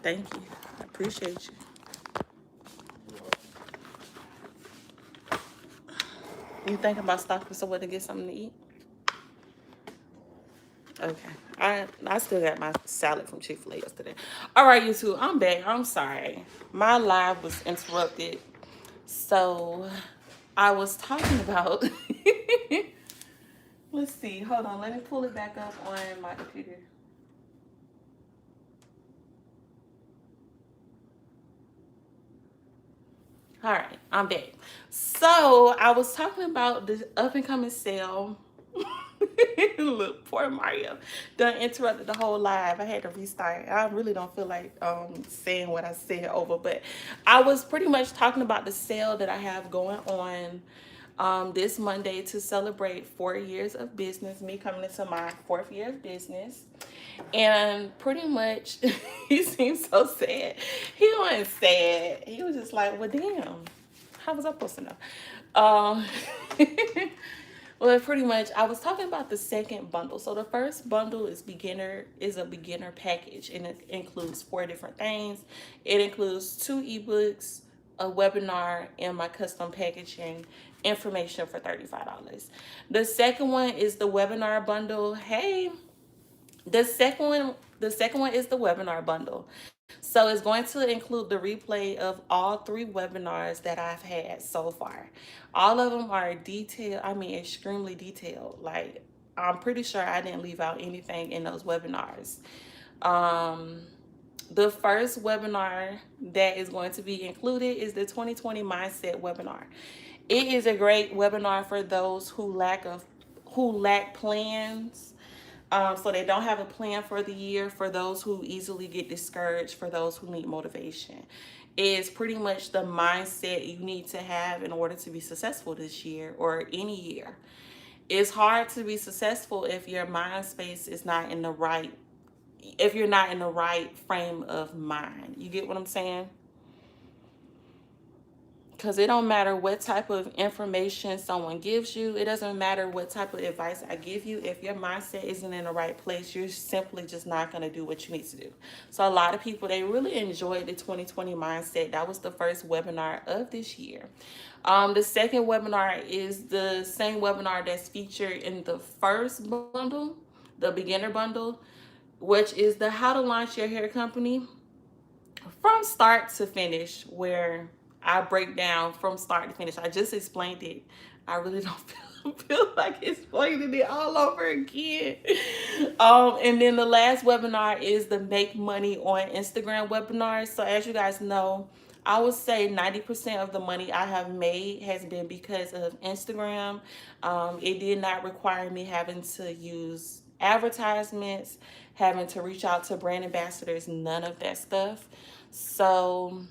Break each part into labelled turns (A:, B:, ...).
A: Thank you. I appreciate you. You thinking about stopping somewhere to get something to eat? Okay. I still got my salad from Chick-fil-A yesterday. All right, you two. I'm back. I'm sorry. My live was interrupted. So I was talking about let's see. Hold on. Let me pull it back up on my computer. All right, I'm back. So I was talking about the up and coming sale. Look, poor Mario done interrupted the whole live. I had to restart. I really don't feel like saying what I said over, but I was pretty much talking about the sale that I have going on this Monday to celebrate 4 years of business, me coming into my fourth year of business. And pretty much, he seemed so sad. He wasn't sad. He was just like, well, damn, how was I supposed to know? Um, well, pretty much, I was talking about the second bundle. So the first bundle is a beginner package, and it includes 4 different things. It includes 2 ebooks, a webinar, and my custom packaging information for $35. The second one is the webinar bundle. Hey, the second one is the webinar bundle. So it's going to include the replay of all 3 webinars that I've had so far. All of them are detailed, I mean extremely detailed. Like, I'm pretty sure I didn't leave out anything in those webinars. Um the first webinar that is going to be included is the 2020 Mindset webinar. It is a great webinar for those who lack plans, so they don't have a plan for the year, for those who easily get discouraged, for those who need motivation. It's pretty much the mindset you need to have in order to be successful this year or any year. It's hard to be successful if your mind space is not in the right, if you're not in the right frame of mind. You get what I'm saying? Because it don't matter what type of information someone gives you. It doesn't matter what type of advice I give you. If your mindset isn't in the right place, you're simply just not going to do what you need to do. So a lot of people, they really enjoyed the 2020 mindset. That was the first webinar of this year. The second webinar is the same webinar that's featured in the first bundle, the beginner bundle, which is the how to launch your hair company from start to finish, where I break down from start to finish. I just explained it. I really don't feel like explaining it all over again. And then the last webinar is the Make Money on Instagram webinar. So as you guys know, I would say 90% of the money I have made has been because of Instagram. It did not require me having to use advertisements, having to reach out to brand ambassadors, none of that stuff. So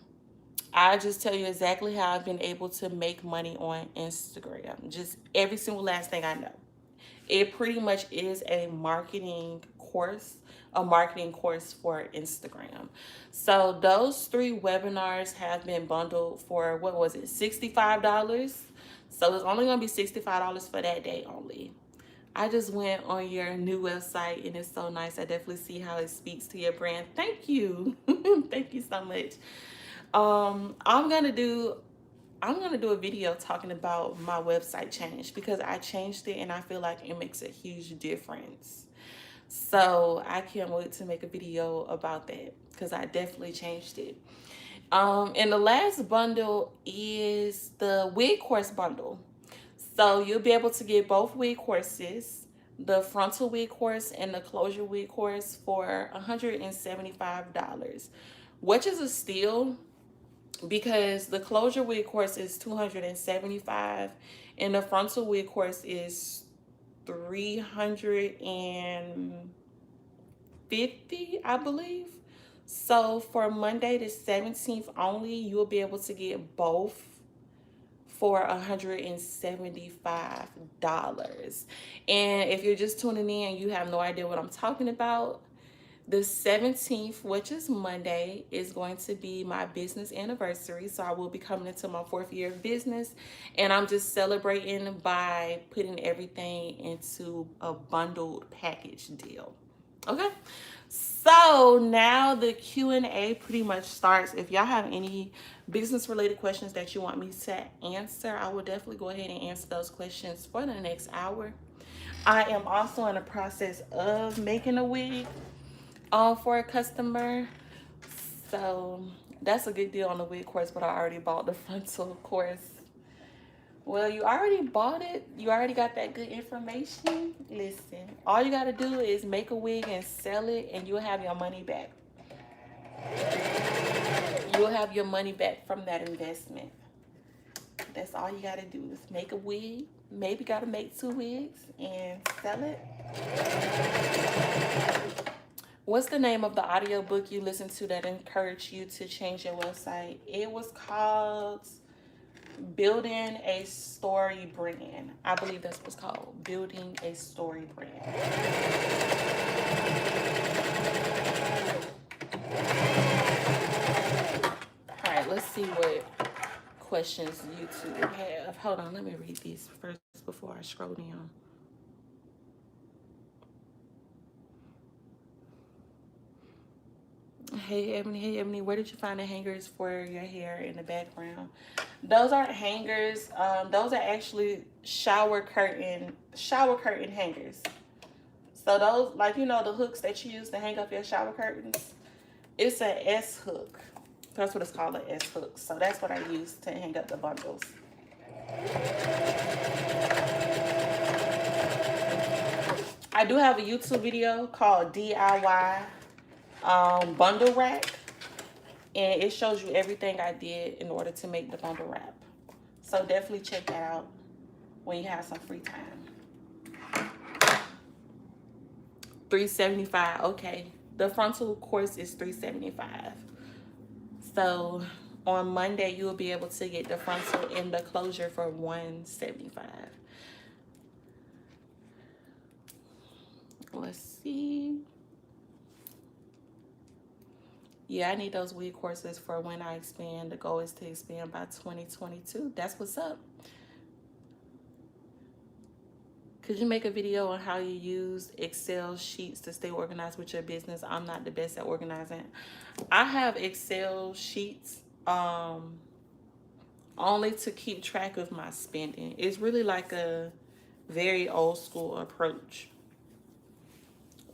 A: I just tell you exactly how I've been able to make money on Instagram. Just every single last thing I know. It pretty much is a marketing course for Instagram. So those 3 webinars have been bundled for, what was it, $65? So it's only going to be $65 for that day only. I just went on your new website and it's so nice. I definitely see how it speaks to your brand. Thank you. Thank you so much. I'm gonna do a video talking about my website change, because I changed it and I feel like it makes a huge difference. So I can't wait to make a video about that, because I definitely changed it. And the last bundle is the wig course bundle. So you'll be able to get both wig courses, the frontal wig course and the closure wig course, for $175, which is a steal, because the closure wig course is $275 and the frontal wig course is $350, I believe. So for Monday the 17th only, you'll be able to get both for $175. And if you're just tuning in, you have no idea what I'm talking about, the 17th, which is Monday, is going to be my business anniversary. So I will be coming into my 4th year of business. And I'm just celebrating by putting everything into a bundled package deal. Okay? So now the Q&A pretty much starts. If y'all have any business related questions that you want me to answer, I will definitely go ahead and answer those questions for the next hour. I am also in the process of making a wig for a customer. So that's a good deal on the wig course, but I already bought the frontal course. Well, you already bought it. You already got that good information. Listen, all you got to do is make a wig and sell it, and you'll have your money back. You'll have your money back from that investment. That's all you got to do is make a wig. Maybe got to make 2 wigs and sell it. What's the name of the audiobook you listened to that encouraged you to change your website? It was called Building a Story Brand. I believe that's what's called. Building a Story Brand. All right, let's see what questions YouTube have. Hold on, let me read these first before I scroll down. Hey Ebony, where did you find the hangers for your hair in the background? Those aren't hangers. Those are actually shower curtain hangers. So those, like, you know, the hooks that you use to hang up your shower curtains, it's an S hook. That's what it's called, an S hook. So that's what I use to hang up the bundles. I do have a YouTube video called DIY bundle wrap, and it shows you everything I did in order to make the bundle wrap. So definitely check that out when you have some free time. $375. Okay, the frontal course is $375. So on Monday you will be able to get the frontal and the closure for $175. Let's see. Yeah, I need those wig courses for when I expand. The goal is to expand by 2022. That's what's up. Could you make a video on how you use Excel sheets to stay organized with your business? I'm not the best at organizing. I have Excel sheets only to keep track of my spending. It's really like a very old school approach.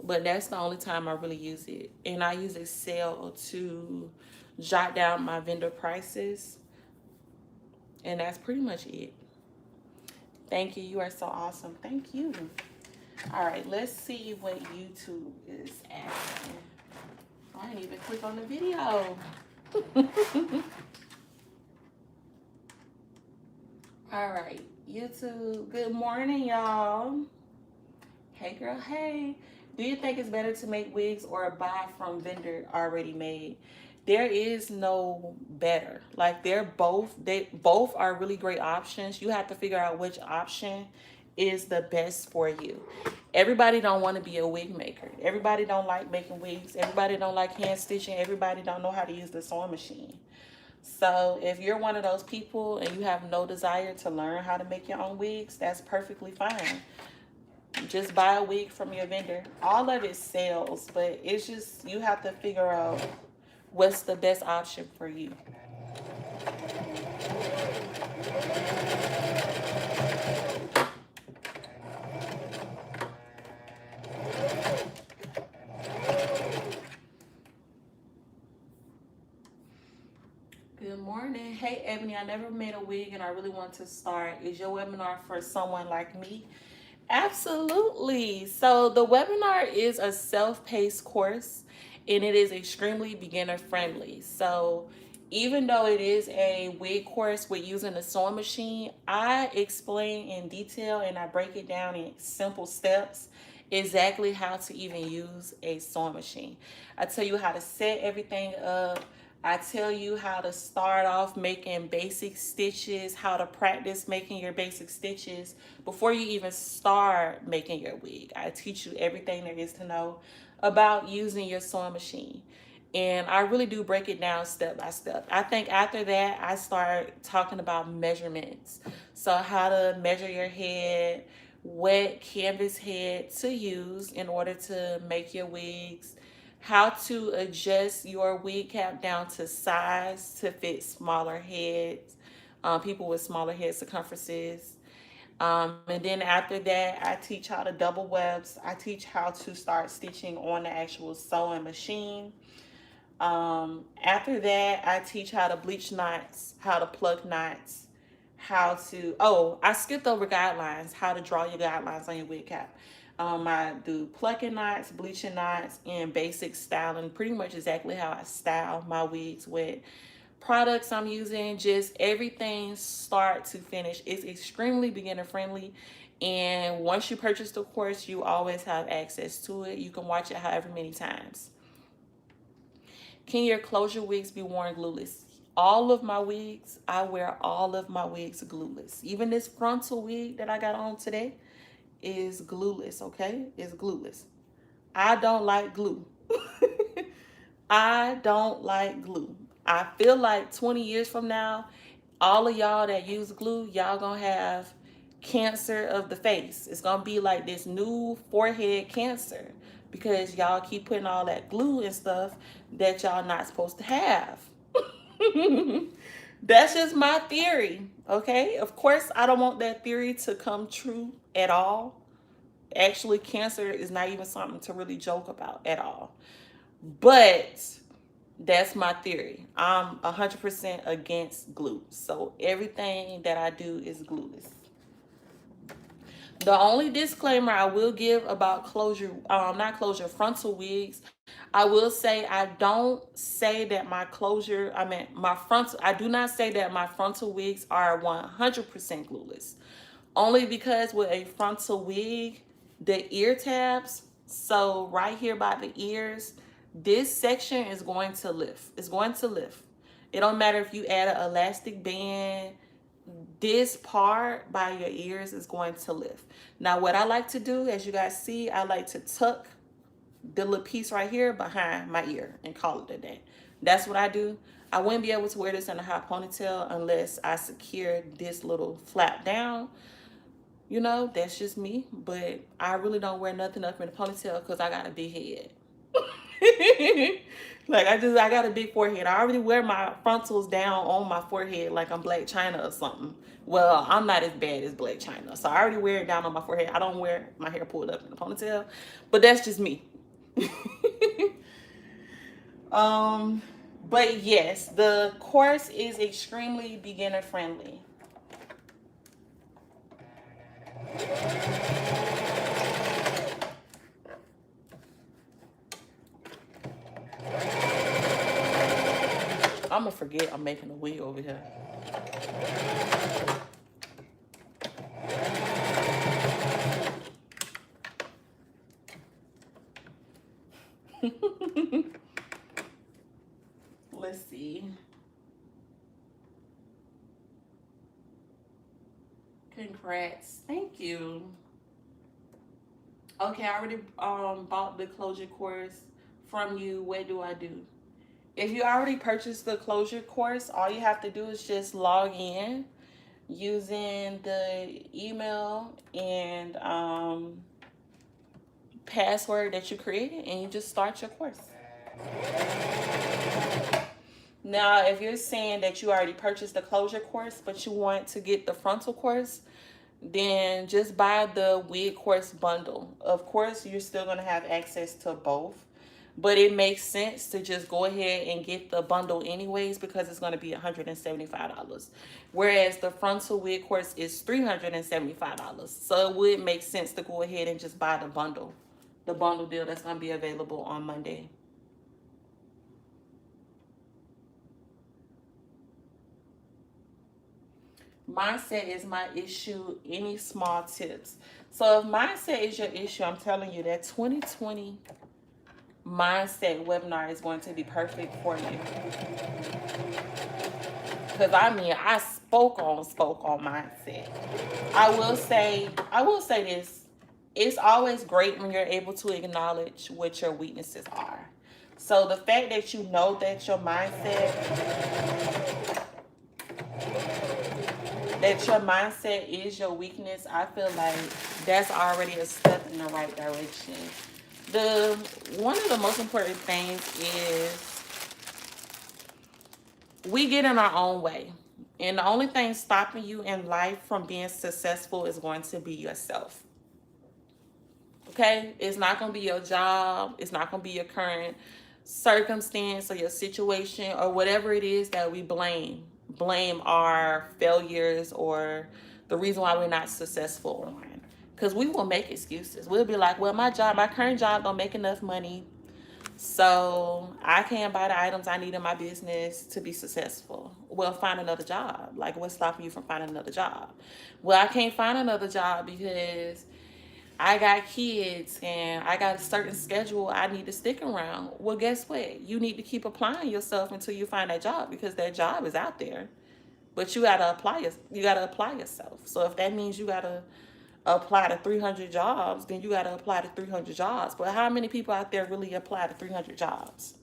A: But that's the only time I really use it. And I use Excel to jot down my vendor prices. And that's pretty much it. Thank you. You are so awesome. Thank you. All right, let's see what YouTube is asking. I didn't even click on the video. All right, YouTube. Good morning, y'all. Hey, girl. Hey. Do you think it's better to make wigs or buy from vendor already made? There is no better. Like, they both are really great options. You have to figure out which option is the best for you. Everybody don't want to be a wig maker. Everybody don't like making wigs. Everybody don't like hand stitching. Everybody don't know how to use the sewing machine. So if you're one of those people and you have no desire to learn how to make your own wigs, that's perfectly fine. Just buy a wig from your vendor. All of it sells, but it's just, you have to figure out what's the best option for you. Good morning. Hey, Ebony, I never made a wig and I really want to start. Is your webinar for someone like me? Absolutely. So the webinar is a self-paced course and it is extremely beginner friendly. So even though it is a wig course with using a sewing machine, I explain in detail and I break it down in simple steps exactly how to even use a sewing machine. I tell you how to set everything up. I tell you how to start off making basic stitches, how to practice making your basic stitches before you even start making your wig. I teach you everything there is to know about using your sewing machine. And I really do break it down step by step. I think after that, I start talking about measurements. So how to measure your head, what canvas head to use in order to make your wigs, how to adjust your wig cap down to size to fit smaller heads, people with smaller head circumferences. And then after that, I teach how to double webs. I teach how to start stitching on the actual sewing machine. After that, I teach how to bleach knots, how to plug knots, how to, oh, I skipped over guidelines, how to draw your guidelines on your wig cap. I do plucking knots, bleaching knots, and basic styling, pretty much exactly how I style my wigs with products I'm using, just everything start to finish. It's extremely beginner friendly. And once you purchase the course, you always have access to it. You can watch it however many times. Can your closure wigs be worn glueless? All of my wigs, I wear all of my wigs glueless. Even this frontal wig that I got on today is glueless, okay? It's glueless. I don't like glue. I don't like glue. I feel like 20 years from now, all of y'all that use glue, y'all gonna have cancer of the face. It's gonna be like this new forehead cancer because y'all keep putting all that glue and stuff that y'all not supposed to have. That's just my theory, okay? Of course, I don't want that theory to come true at all. Actually, cancer is not even something to really joke about at all. But that's my theory. I'm 100% against glue. So everything that I do is glueless. The only disclaimer I will give about frontal wigs, I will say I don't say that my I do not say that my frontal wigs are 100% glueless. Only because with a frontal wig, the ear tabs, so right here by the ears, this section is going to lift. It's going to lift. It don't matter if you add an elastic band, this part by your ears is going to lift. Now, what I like to do, as you guys see, I like to tuck the little piece right here behind my ear and call it a day. That's what I do. I wouldn't be able to wear this in a high ponytail unless I secure this little flap down. You know, that's just me. But I really don't wear nothing up in a ponytail because I got a big head. Like I got a big forehead. I already wear my frontals down on my forehead like I'm Blac Chyna or something. Well, I'm not as bad as Blac Chyna, so I already wear it down on my forehead. I don't wear my hair pulled up in a ponytail, but that's just me. But yes, the course is extremely beginner friendly. I'm gonna forget I'm making a wig over here. Let's see. Congrats. Thank you. Okay, I already bought the closure course from you. What do I do? If you already purchased the closure course, all you have to do is just log in using the email and password that you created, and you just start your course. Now, if you're saying that you already purchased the closure course, but you want to get the frontal course, then just buy the wig course bundle. Of course, you're still going to have access to both, but it makes sense to just go ahead and get the bundle anyways because it's going to be $175. Whereas the frontal wig course is $375. So it would make sense to go ahead and just buy the bundle deal that's going to be available on Monday. Mindset is my issue. Any small tips? So if mindset is your issue, I'm telling you that 2020 mindset webinar is going to be perfect for you. Because I spoke on mindset. I will say this. It's always great when you're able to acknowledge what your weaknesses are. So the fact that you know that your mindset is your weakness, I feel like that's already a step in the right direction. The one of the most important things is we get in our own way. And the only thing stopping you in life from being successful is going to be yourself. Okay? It's not going to be your job. It's not going to be your current circumstance or your situation or whatever it is that we blame. Blame our failures or the reason why we're not successful on. Because we will make excuses. We'll be like, well, my current job don't make enough money. So I can't buy the items I need in my business to be successful. Well, find another job. Like, what's stopping you from finding another job? Well, I can't find another job because I got kids and I got a certain schedule I need to stick around. Well, guess what? You need to keep applying yourself until you find that job because that job is out there. But you gotta apply yourself. So if that means you gotta apply to 300 jobs, then you gotta apply to 300 jobs. But how many people out there really apply to 300 jobs?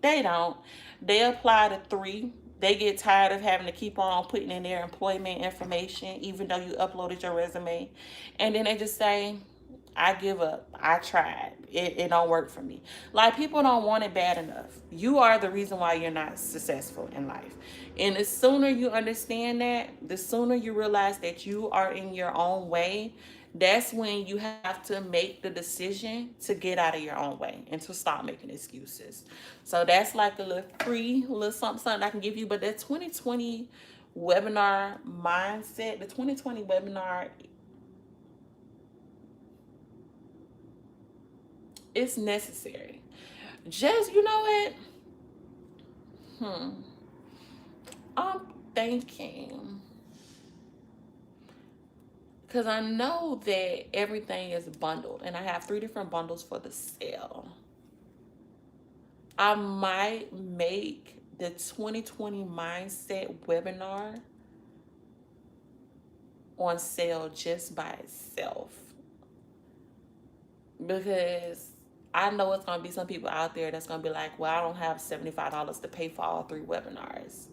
A: They don't. They apply to 3. They get tired of having to keep on putting in their employment information, even though you uploaded your resume. And then they just say, I give up. I tried. It don't work for me. Like, people don't want it bad enough. You are the reason why you're not successful in life. And the sooner you understand that, the sooner you realize that you are in your own way, that's when you have to make the decision to get out of your own way and to stop making excuses. So that's like a little free little something I can give you. But that 2020 webinar mindset, the 2020 webinar, it's necessary. Just, you know what? I'm thinking, because I know that everything is bundled and I have 3 different bundles for the sale. I might make the 2020 mindset webinar on sale just by itself, because I know it's going to be some people out there that's going to be like, well, I don't have $75 to pay for all 3 webinars,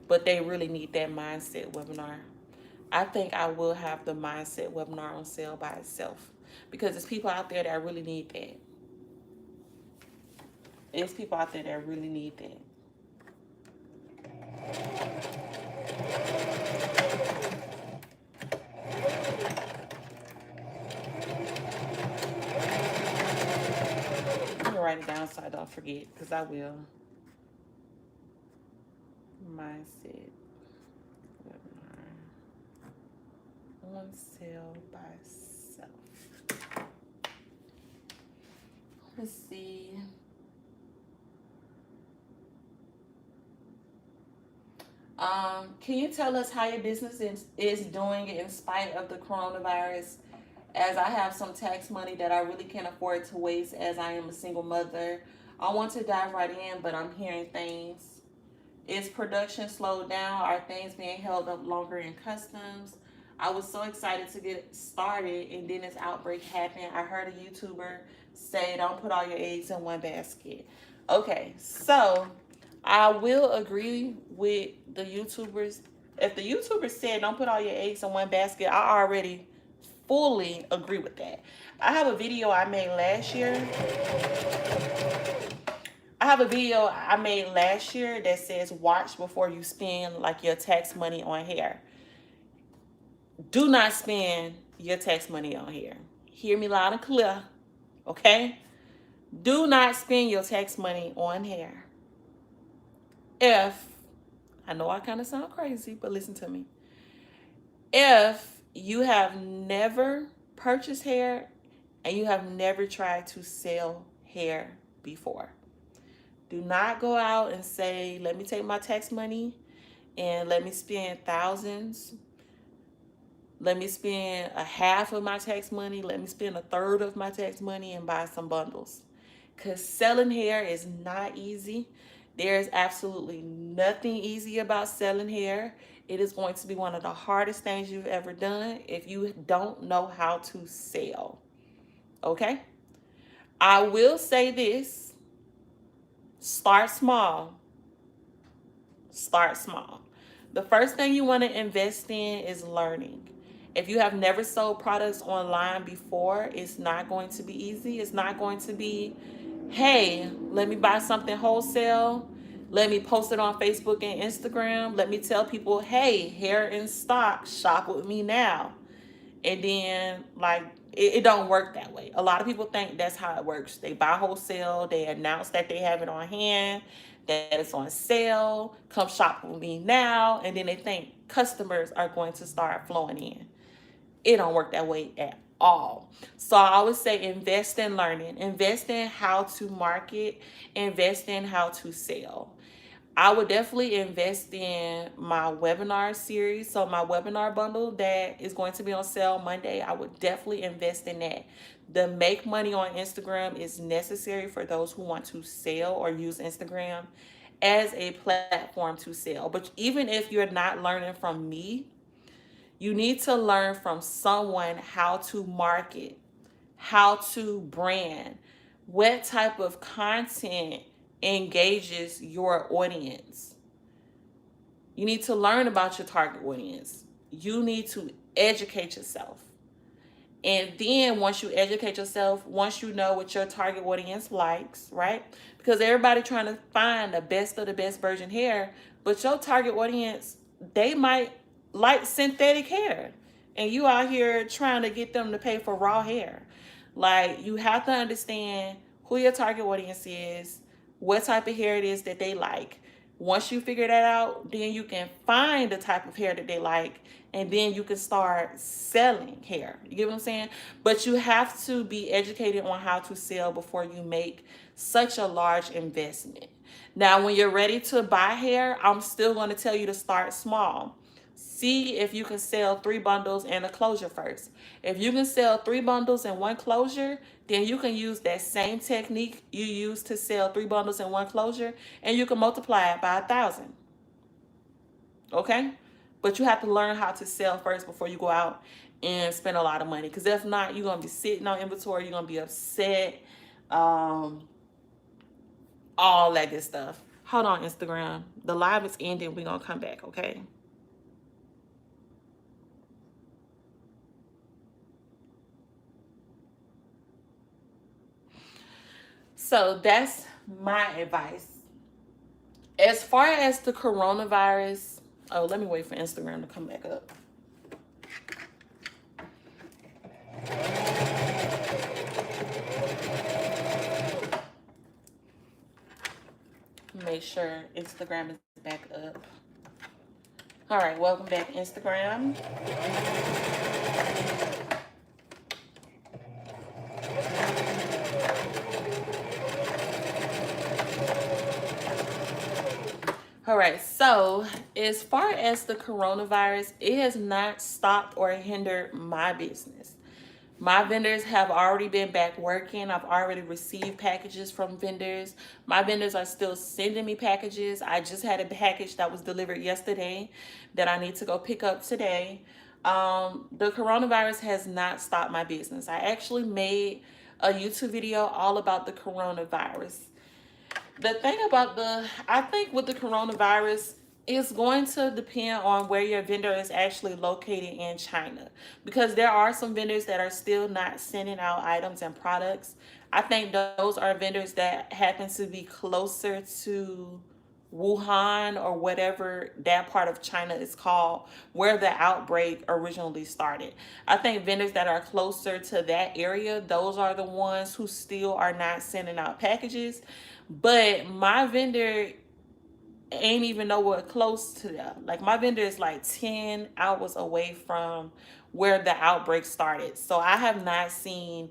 A: but they really need that mindset webinar. I think I will have the mindset webinar on sale by itself, because there's people out there that really need that. There's people out there that really need that. I'm going to write it down so I don't forget, because I will. Mindset webinar on sale by itself. Let's see. Can you tell us how your business is doing in spite of the coronavirus? As I have some tax money that I really can't afford to waste, as I am a single mother. I want to dive right in, but I'm hearing things. Is production slowed down? Are things being held up longer in customs? I was so excited to get started, and then this outbreak happened. I heard a YouTuber say, don't put all your eggs in one basket. Okay, so I will agree with the YouTubers. If the YouTubers said don't put all your eggs in one basket, I already fully agree with that. I have a video I made last year. That says watch before you spend like your tax money on hair. Do not spend your tax money on hair. Hear me loud and clear, okay? Do not spend your tax money on hair. If, I know I kind of sound crazy, but listen to me. If you have never purchased hair and you have never tried to sell hair before, do not go out and say, let me take my tax money and let me spend thousands. Let me spend a half of my tax money. Let me spend a third of my tax money and buy some bundles. Because selling hair is not easy. There's absolutely nothing easy about selling hair. It is going to be one of the hardest things you've ever done if you don't know how to sell. Okay? I will say this. Start small. Start small. The first thing you want to invest in is learning. If you have never sold products online before, it's not going to be easy. It's not going to be, hey, let me buy something wholesale. Let me post it on Facebook and Instagram. Let me tell people, hey, hair in stock, shop with me now. And then, like, it don't work that way. A lot of people think that's how it works. They buy wholesale, they announce that they have it on hand, that it's on sale, come shop with me now, and then they think customers are going to start flowing in. It don't work that way at all. So I always say invest in learning, invest in how to market, invest in how to sell. I would definitely invest in my webinar series. So my webinar bundle that is going to be on sale Monday, I would definitely invest in that. The make money on Instagram is necessary for those who want to sell or use Instagram as a platform to sell. But even if you're not learning from me, you need to learn from someone how to market, how to brand, what type of content engages your audience. You need to learn about your target audience. You need to educate yourself. And then once you educate yourself, once you know what your target audience likes, right? Because everybody trying to find the best of the best virgin hair, but your target audience, they might like synthetic hair. And you out here trying to get them to pay for raw hair. Like, you have to understand who your target audience is, what type of hair it is that they like. Once you figure that out, then you can find the type of hair that they like, and then you can start selling hair. You get what I'm saying? But you have to be educated on how to sell before you make such a large investment. Now, when you're ready to buy hair, I'm still going to tell you to start small. See if you can sell 3 bundles and a closure first. If you can sell 3 bundles and 1 closure, then you can use that same technique you use to sell 3 bundles and 1 closure, and you can multiply it by 1,000. Okay? But you have to learn how to sell first before you go out and spend a lot of money. Because if not, you're going to be sitting on inventory. You're going to be upset. All that good stuff. Hold on, Instagram. The live is ending. We're going to come back, okay? So that's my advice. As far as the coronavirus, oh, let me wait for Instagram to come back up. Make sure Instagram is back up. All right, welcome back, Instagram. All right, so as far as the coronavirus, it has not stopped or hindered my business. My vendors have already been back working. I've already received packages from vendors. My vendors are still sending me packages. I just had a package that was delivered yesterday that I need to go pick up today. The coronavirus has not stopped my business. I actually made a YouTube video all about the coronavirus. The thing about I think with the coronavirus, it's going to depend on where your vendor is actually located in China, because there are some vendors that are still not sending out items and products. I think those are vendors that happen to be closer to Wuhan or whatever that part of China is called, where the outbreak originally started. I think vendors that are closer to that area, those are the ones who still are not sending out packages. But my vendor ain't even nowhere close to that. Like, my vendor is like 10 hours away from where the outbreak started. So I have not seen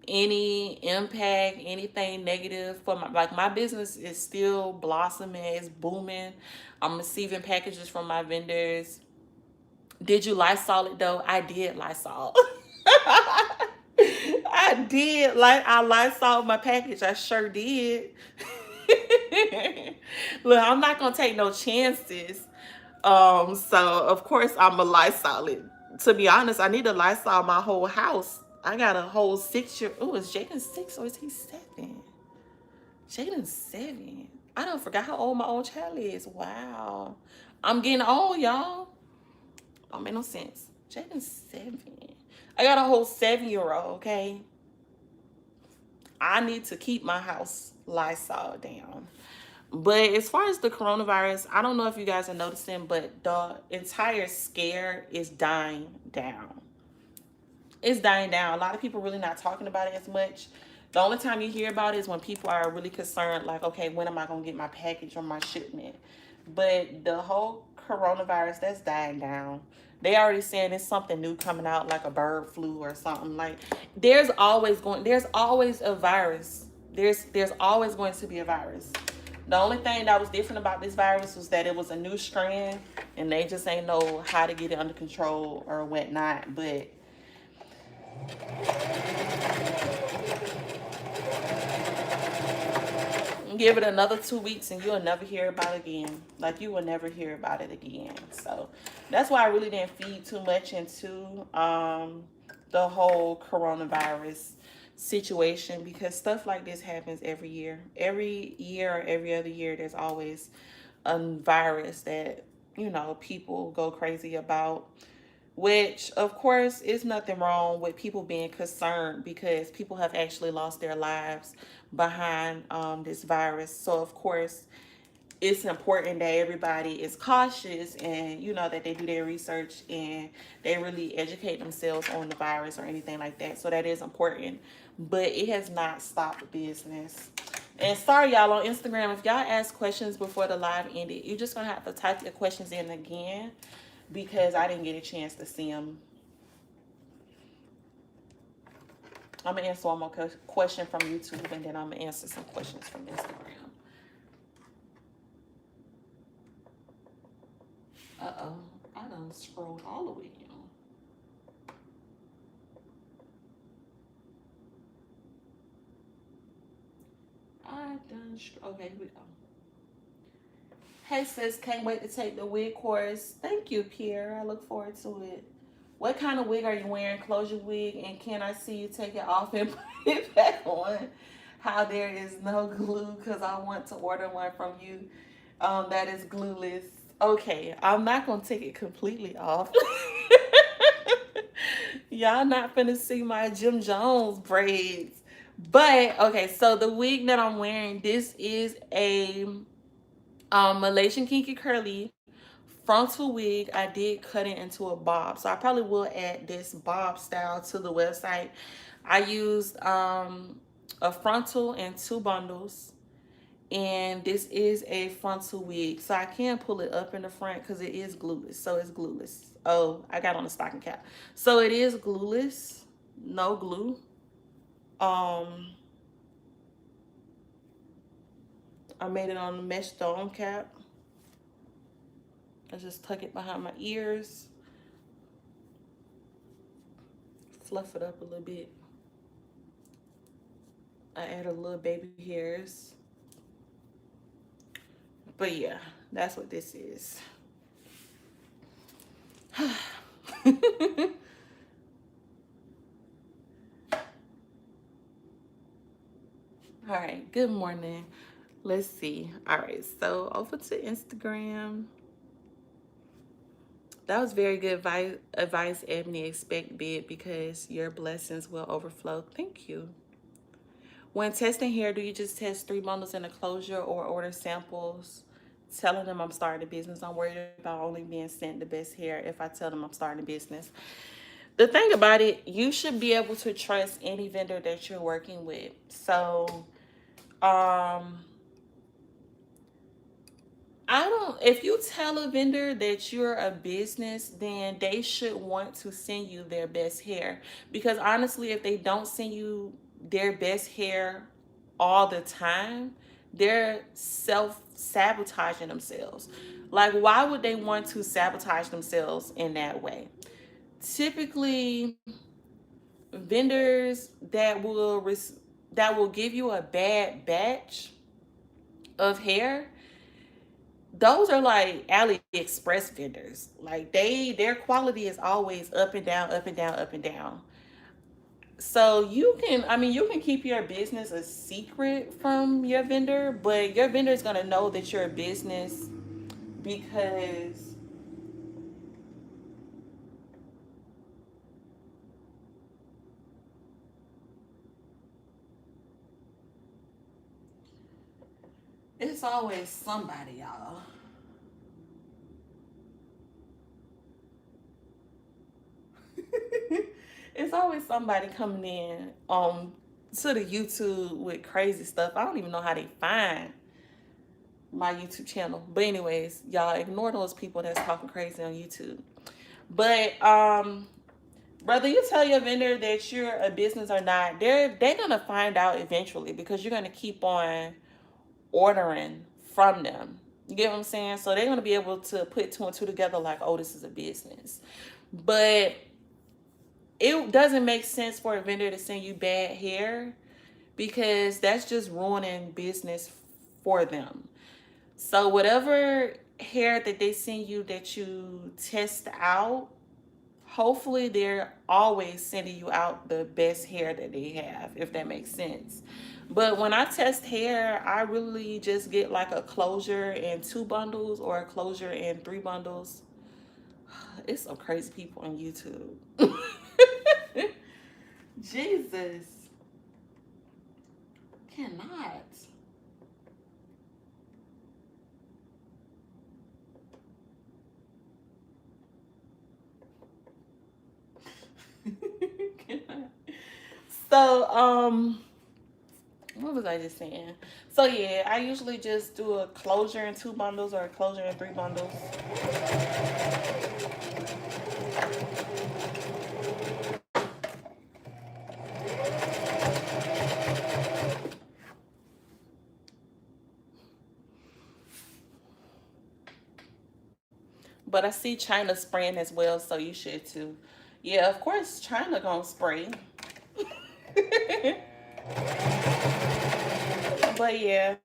A: any impact, anything negative for my business is still blossoming, it's booming. I'm receiving packages from my vendors. Did you Lysol it though? I did Lysol. I did. I Lysol my package. I sure did. Look, I'm not gonna take no chances. So of course I'm a Lysol it. To be honest, I need to Lysol my whole house. I got a whole 6-year. Oh, is Jaden 6 or is he 7? Jaden's 7. I don't forgot how old my old child is. Wow. I'm getting old, y'all. Don't make no sense. Jaden's 7. I got a whole 7-year-old, okay? I need to keep my house Lysol down. But as far as the coronavirus, I don't know if you guys are noticing, but the entire scare is dying down. It's dying down. A lot of people really not talking about it as much. The only time you hear about it is when people are really concerned, like, okay, when am I going to get my package or my shipment? But the whole coronavirus, that's dying down. They already saying it's something new coming out, like a bird flu or something. Like, there's always a virus. There's always going to be a virus. The only thing that was different about this virus was that it was a new strand, and they just ain't know how to get it under control or whatnot. But give it another 2 weeks and you'll never hear about it again. Like, you will never hear about it again. So that's why I really didn't feed too much into the whole coronavirus situation, because stuff like this happens every year. Every year or every other year, there's always a virus that, you know, people go crazy about. Which, of course, is nothing wrong with people being concerned, because people have actually lost their lives behind this virus. So, of course, it's important that everybody is cautious and, you know, that they do their research and they really educate themselves on the virus or anything like that. So that is important. But it has not stopped business. And sorry, y'all, on Instagram, if y'all ask questions before the live ended, you're just going to have to type your questions in again, because I didn't get a chance to see them. I'm going to answer one more question from YouTube, and then I'm going to answer some questions from Instagram. Uh-oh. I done scrolled all the way down. Okay, here we go. Hey sis, can't wait to take the wig course. Thank you, Pierre. I look forward to it. What kind of wig are you wearing? Close your wig, and can I see you take it off and put it back on? How there is no glue, because I want to order one from you that is glueless. Okay, I'm not going to take it completely off. Y'all not finna see my Jim Jones braids. But, okay, so the wig that I'm wearing, this is a Malaysian Kinky Curly frontal wig. I did cut it into a bob, so I probably will add this bob style to the website. I used a frontal and 2 bundles, and this is a frontal wig, so I can pull it up in the front because it is glueless. So it's glueless. Oh, I got on a stocking cap, so it is glueless, no glue. I made it on the mesh dome cap. I just tuck it behind my ears, fluff it up a little bit. I add a little baby hairs. But yeah, that's what this is. All right, good morning. Let's see. All right, so over to Instagram. That was very good advice, Ebony. Expect big, because your blessings will overflow. Thank you. When testing hair, do you just test 3 bundles in a closure or order samples? Telling them I'm starting a business. I'm worried about only being sent the best hair if I tell them I'm starting a business. The thing about it, you should be able to trust any vendor that you're working with. So, if you tell a vendor that you're a business, then they should want to send you their best hair. Because honestly, if they don't send you their best hair all the time, they're self-sabotaging themselves. Like, why would they want to sabotage themselves in that way? Typically, vendors that will give you a bad batch of hair, those are like AliExpress vendors. Like, their quality is always up and down, up and down, up and down. So you can keep your business a secret from your vendor, but your vendor is going to know that you're a business because It's always somebody, y'all. It's always somebody coming in to the YouTube with crazy stuff. I don't even know how they find my YouTube channel. But anyways, y'all ignore those people that's talking crazy on YouTube. But whether you tell your vendor that you're a business or not, they're gonna find out eventually because you're gonna keep on ordering from them. You get what I'm saying? So they're gonna be able to put two and two together like, oh, this is a business. But it doesn't make sense for a vendor to send you bad hair because that's just ruining business for them. So whatever hair that they send you that you test out, hopefully they're always sending you out the best hair that they have, if that makes sense. But when I test hair, I really just get like a closure in 2 bundles or a closure in 3 bundles. It's some crazy people on YouTube. Jesus. Cannot. Cannot. So, what was I just saying? So yeah, I usually just do a closure in 2 bundles or a closure in 3 bundles. But I see China spraying as well, so you should too. Yeah, of course China gonna spray. But yeah,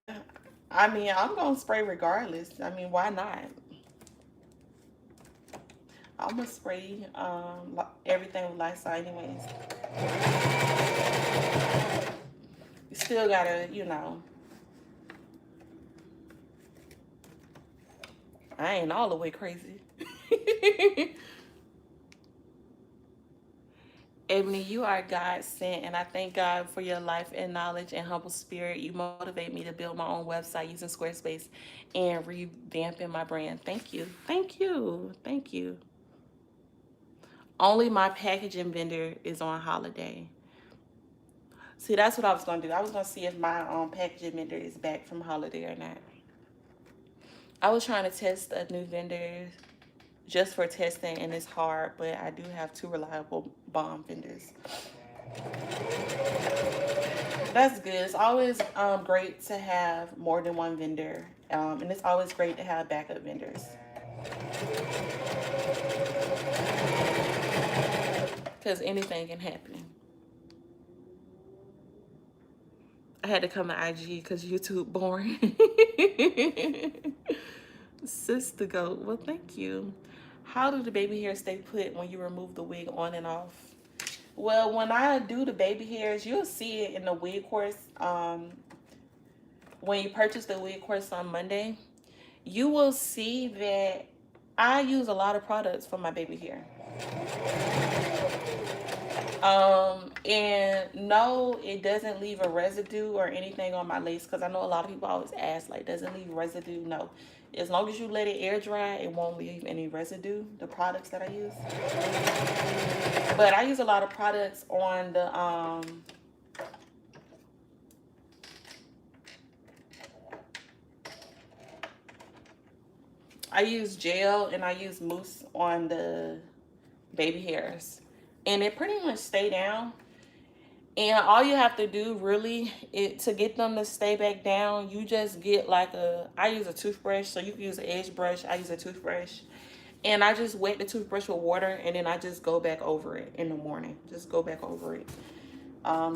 A: I mean I'm gonna spray regardless. I mean why not? I'm gonna spray everything with Lysol anyways. You still gotta, I ain't all the way crazy. Ebony, you are God sent, and I thank God for your life and knowledge and humble spirit. You motivate me to build my own website using Squarespace and revamping my brand. Thank you. Thank you. Thank you. Only my packaging vendor is on holiday. See, that's what I was going to do. I was going to see if my packaging vendor is back from holiday or not. I was trying to test a new vendor just for testing, and it's hard, but I do have 2 reliable bomb vendors. That's good. It's always great to have more than one vendor, and it's always great to have backup vendors because anything can happen. I had to come to IG because YouTube boring. Sister Goat, well, thank you. How do the baby hair stay put when you remove the wig on and off? Well, when I do the baby hairs, you'll see it in the wig course. When you purchase the wig course on Monday, you will see that I use a lot of products for my baby hair. And no, it doesn't leave a residue or anything on my lace because I know a lot of people always ask, like, does it leave residue? No. As long as you let it air dry, it won't leave any residue, the products that I use. But I use a lot of products on the I use gel and I use mousse on the baby hairs. And it pretty much stay down. And all you have to do really to get them to stay back down, you just get like I use a toothbrush, so you can use an edge brush. I use a toothbrush. And I just wet the toothbrush with water and then I just go back over it in the morning. Just go back over it.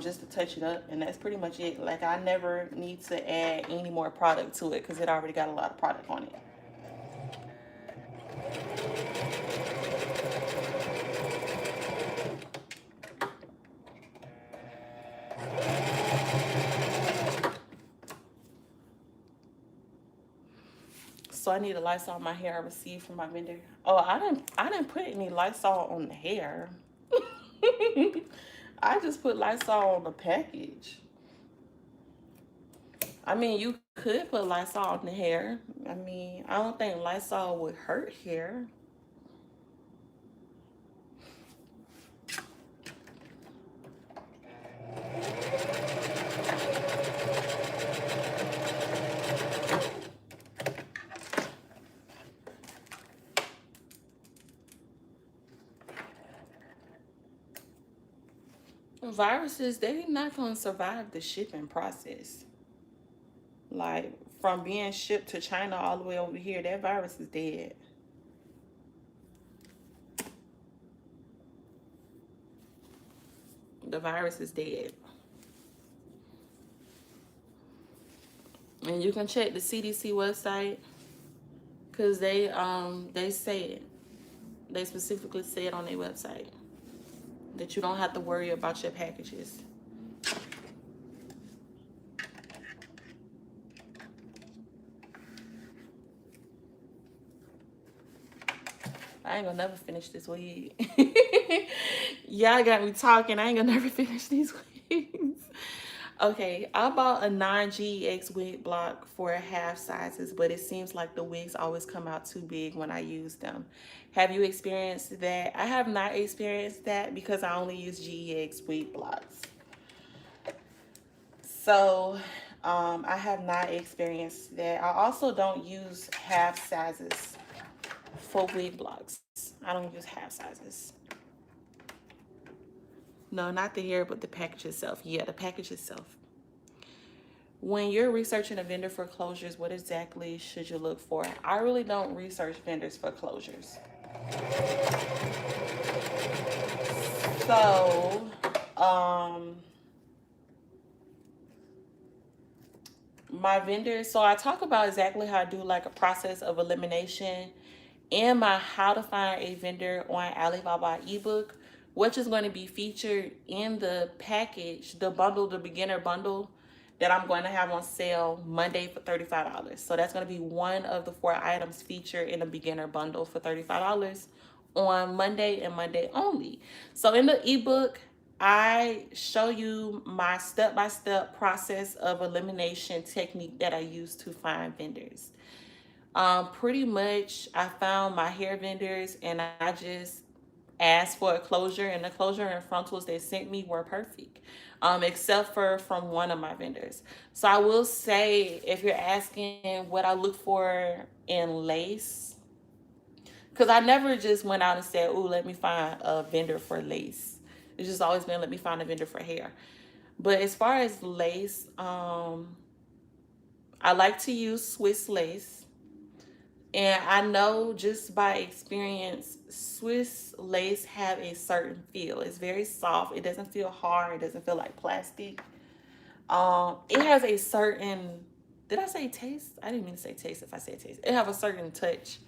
A: Just to touch it up, and that's pretty much it. Like I never need to add any more product to it because it already got a lot of product on it. So I need a Lysol on my hair I received from my vendor. Oh, I didn't put any Lysol on the hair. I just put Lysol on the package. I mean, you could put Lysol in the hair. I mean, I don't think Lysol would hurt hair. Viruses, they're not going to survive the shipping process. Like, from being shipped to China all the way over here, that virus is dead. The virus is dead. And you can check the CDC website, because they say it. They specifically say it on their website that you don't have to worry about your packages. I ain't gonna never finish this wig. Y'all got me talking. I ain't gonna never finish these wigs. Okay, I bought a non-GEX wig block for half sizes, but it seems like the wigs always come out too big when I use them. Have you experienced that? I have not experienced that because I only use GEX wig blocks. So, I have not experienced that. I also don't use half sizes for wig blocks. I don't use half sizes. No, not the hair, but the package itself. Yeah, the package itself. When you're researching a vendor for closures, what exactly should you look for? I really don't research vendors for closures. So, my vendors, so I talk about exactly how I do like a process of elimination and my how to find a vendor on Alibaba ebook, which is going to be featured in the package, the bundle, the beginner bundle that I'm going to have on sale Monday for $35. So that's going to be one of the 4 items featured in the beginner bundle for $35 on Monday and Monday only. So in the ebook, I show you my step-by-step process of elimination technique that I use to find vendors. Pretty much I found my hair vendors and I just asked for a closure, and the closure and frontals they sent me were perfect. Except for from one of my vendors. So I will say, if you're asking what I look for in lace, because I never just went out and said, "Ooh, let me find a vendor for lace." It's just always been, let me find a vendor for hair. But as far as lace, I like to use Swiss lace. And I know just by experience, Swiss lace have a certain feel. It's very soft. It doesn't feel hard. It doesn't feel like plastic. It has a certain, did I say taste? I didn't mean to say taste if I said taste. It have a certain touch.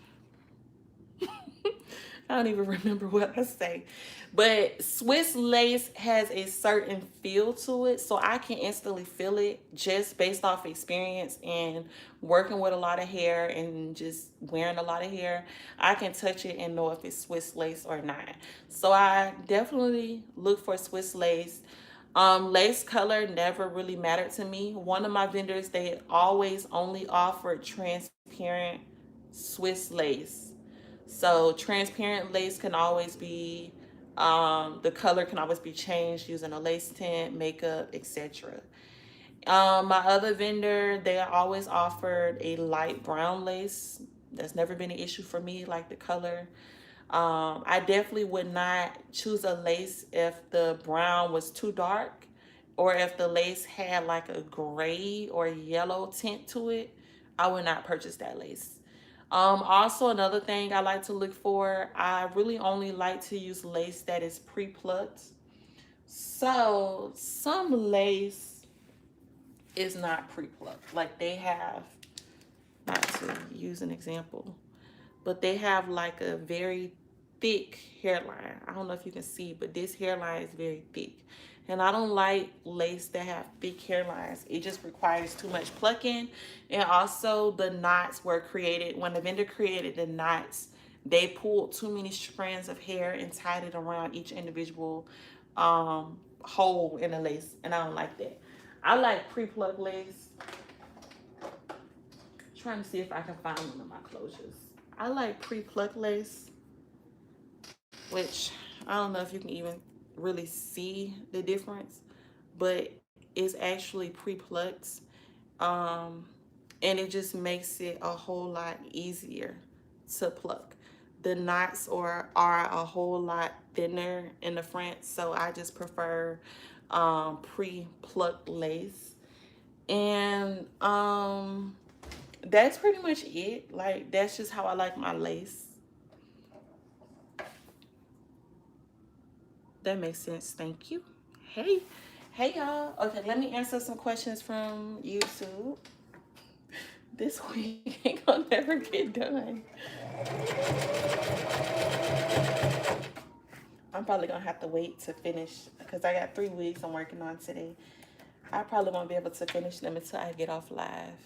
A: I don't even remember what I say. But Swiss lace has a certain feel to it. So I can instantly feel it just based off experience and working with a lot of hair and just wearing a lot of hair. I can touch it and know if it's Swiss lace or not. So I definitely look for Swiss lace. Lace color never really mattered to me. One of my vendors, they always only offered transparent Swiss lace. So transparent lace can always be, the color can always be changed using a lace tint, makeup, etc. My other vendor, they always offered a light brown lace. That's never been an issue for me, like the color. I definitely would not choose a lace if the brown was too dark or if the lace had like a gray or yellow tint to it. I would not purchase that lace. Also, another thing I like to look for, I really only like to use lace that is pre-plucked. So some lace is not pre-plucked. Like they have, not to use an example, but they have like a very thick hairline. I don't know if you can see, but this hairline is very thick. And I don't like lace that have thick hairlines. It just requires too much plucking. And also the knots were created, when the vendor created the knots, they pulled too many strands of hair and tied it around each individual hole in the lace. And I don't like that. I like pre-plucked lace. trying to see if I can find one of my closures. I like pre-plucked lace, which I don't know if you can even really see the difference, but it's actually pre-plucked. Um, and it just makes it a whole lot easier to pluck. The knots are a whole lot thinner in the front, so I just prefer pre-plucked lace. And that's pretty much it. Like, that's just how I like my lace. That makes sense. Thank you. Hey, hey y'all. Okay, let me answer some questions from YouTube. This week ain't gonna never get done. I'm probably gonna have to wait to finish because I got 3 weeks I'm working on today. I probably won't be able to finish them until I get off live.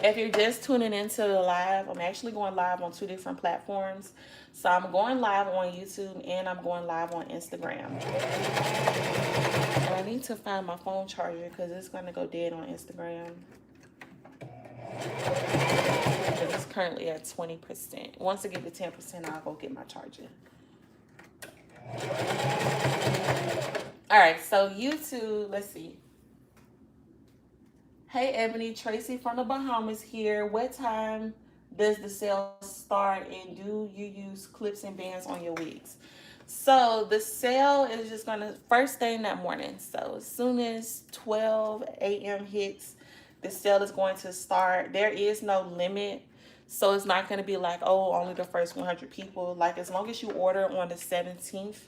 A: If you're just tuning into the live, I'm actually going live on 2 different platforms. So I'm going live on YouTube and I'm going live on Instagram. And I need to find my phone charger because it's going to go dead on Instagram. It's currently at 20%. Once I get to 10%, I'll go get my charger. All right, so YouTube, let's see. Hey, Ebony, Tracy from the Bahamas here. What time does the sale start, and do you use clips and bands on your wigs? So the sale is just gonna first thing that morning. So as soon as 12 a.m. hits, the sale is going to start. There is no limit. So it's not gonna be like, oh, only the first 100 people. Like, as long as you order on the 17th,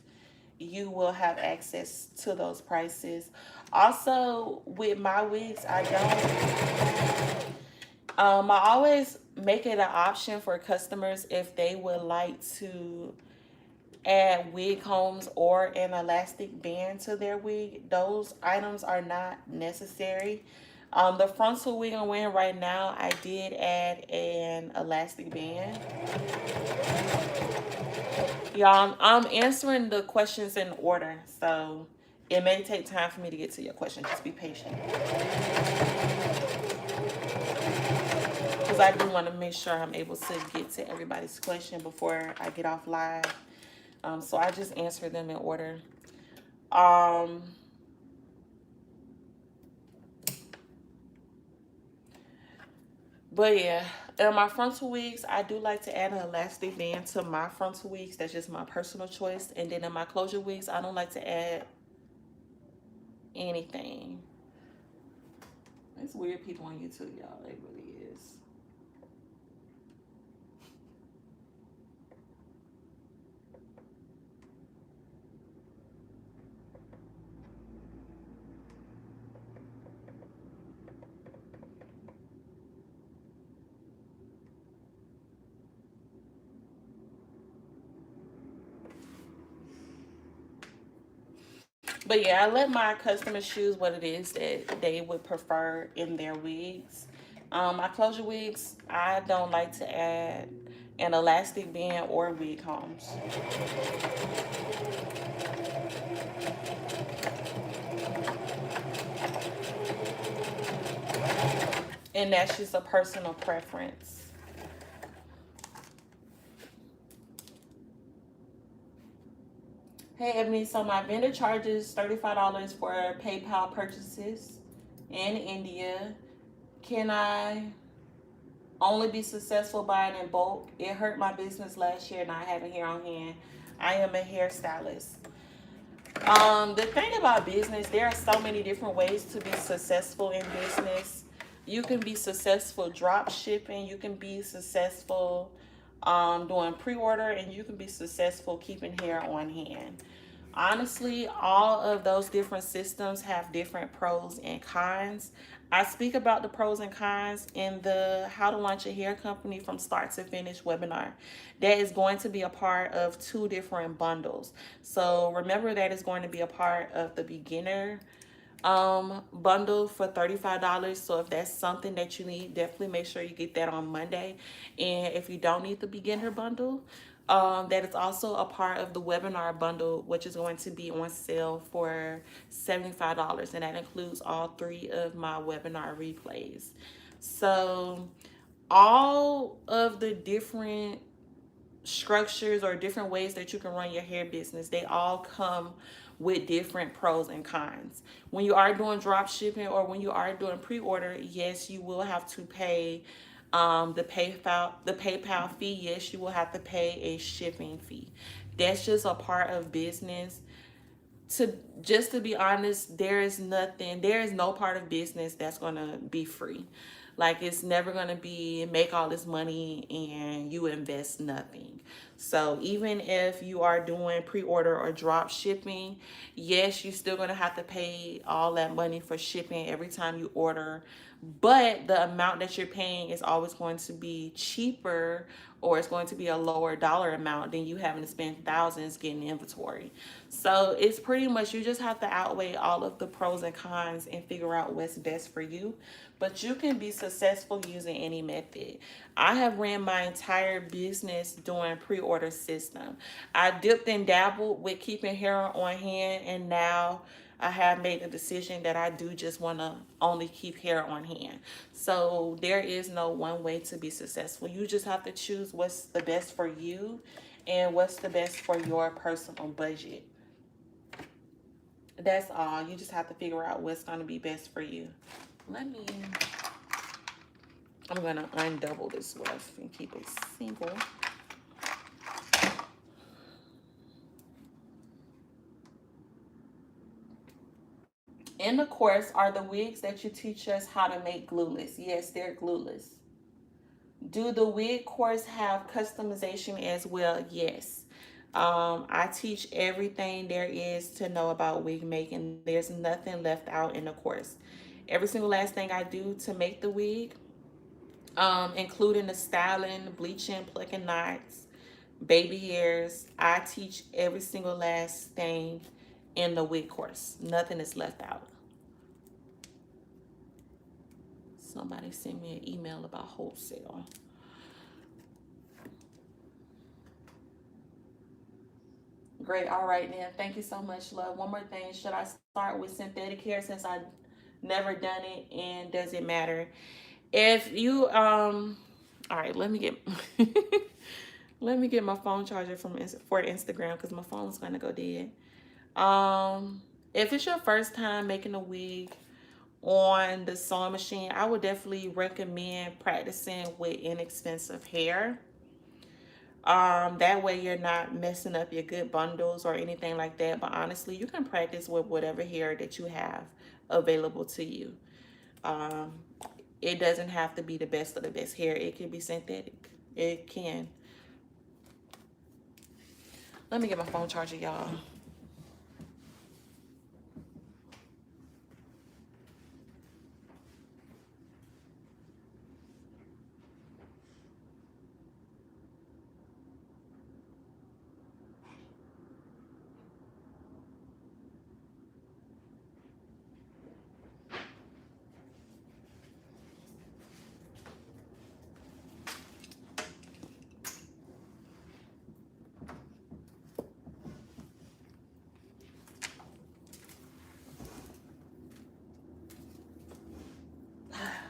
A: you will have access to those prices. Also, with my wigs, I always make it an option for customers if they would like to add wig combs or an elastic band to their wig. Those items are not necessary. The frontal wig I'm wearing right now, I did add an elastic band. Y'all, I'm answering the questions in order, so it may take time for me to get to your question. Just be patient. Because I do want to make sure I'm able to get to everybody's question before I get off live. So I just answer them in order. But yeah, in my frontal wigs, I do like to add an elastic band to my frontal wigs. That's just my personal choice. And then in my closure wigs, I don't like to add anything. It's weird people on YouTube, y'all. It really is. But yeah, I let my customers choose what it is that they would prefer in their wigs. My closure wigs, I don't like to add an elastic band or wig combs. And that's just a personal preference. Hey Ebony, so my vendor charges $35 for PayPal purchases in India. Can I only be successful buying in bulk? It hurt my business last year not having hair on hand. I am a hairstylist. The thing about business, there are so many different ways to be successful in business. You can be successful drop shipping. You can be successful doing pre-order, and you can be successful keeping hair on hand. Honestly, all of those different systems have different pros and cons. I speak about the pros and cons in the How to Launch a Hair Company from Start to Finish webinar. That is going to be a part of 2 different bundles. So remember, that is going to be a part of the beginner bundle for $35. So if that's something that you need, definitely make sure you get that on Monday. And if you don't need the beginner bundle, That is also a part of the webinar bundle, which is going to be on sale for $75. And that includes all 3 of my webinar replays. So all of the different structures or different ways that you can run your hair business, they all come with different pros and cons. When you are doing drop shipping or when you are doing pre-order, yes, you will have to pay the PayPal fee. Yes, you will have to pay a shipping fee. That's just a part of business. To be honest, there is no part of business that's gonna be free. Like, it's never gonna be make all this money and you invest nothing. So even if you are doing pre-order or drop shipping, yes, you're still gonna have to pay all that money for shipping every time you order, but the amount that you're paying is always going to be cheaper, or it's going to be a lower dollar amount than you having to spend thousands getting inventory. So it's pretty much, you just have to outweigh all of the pros and cons and figure out what's best for you. But you can be successful using any method. I have ran my entire business doing pre-order system. I dipped and dabbled with keeping hair on hand, and now I have made the decision that I do just want to only keep hair on hand. So there is no one way to be successful. You just have to choose what's the best for you and what's the best for your personal budget. That's all. You just have to figure out what's going to be best for you. I'm going to undouble this weft and keep it single. In the course are the wigs that you teach us how to make glueless. Yes, they're glueless. Do the wig course have customization as well? Yes. I teach everything there is to know about wig making. There's nothing left out in the course. Every single last thing I do to make the wig, including the styling, bleaching, plucking knots, baby hairs, I teach every single last thing in the wig course. Nothing is left out. Somebody sent me an email about wholesale. Great. All right, then. Thank you so much, love. One more thing. Should I start with synthetic hair since I never done it, and does it matter? If you all right, let me get let me get my phone charger for Instagram, because my phone's gonna go dead. If it's your first time making a wig on the sewing machine, I would definitely recommend practicing with inexpensive hair. That way you're not messing up your good bundles or anything like that. But honestly, you can practice with whatever hair that you have available to you. Um, it doesn't have to be the best of the best hair. It can be synthetic. It can. Let me get my phone charger, y'all.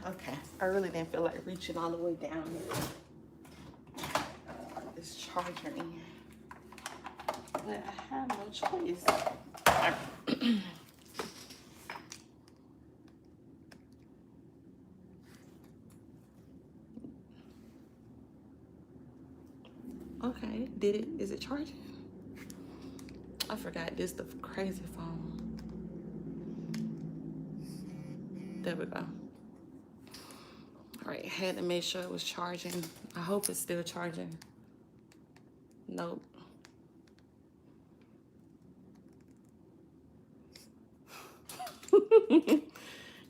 A: Okay, I really didn't feel like reaching all the way down this charger in, but I have no choice. Okay, did it? Is it charging? I forgot this the crazy phone. There we go. All right, had to make sure it was charging. I hope it's still charging. Nope.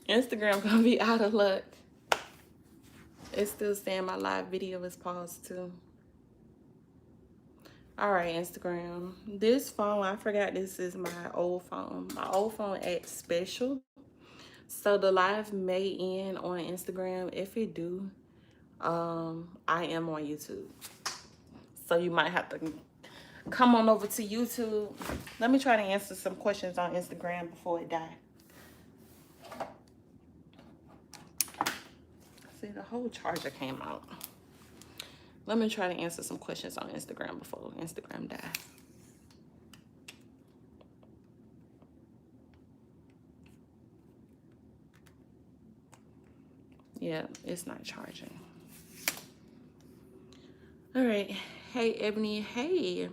A: Instagram gonna be out of luck. It's still saying my live video is paused too. All right, Instagram. This phone, I forgot this is my old phone. My old phone acts special. So the live may end on Instagram. If it do, I am on YouTube. So you might have to come on over to YouTube. Let me try to answer some questions on Instagram before it die. See, the whole charger came out. Let me try to answer some questions on Instagram before Instagram die. Yeah, it's not charging. All right. Hey, Ebony. Hey.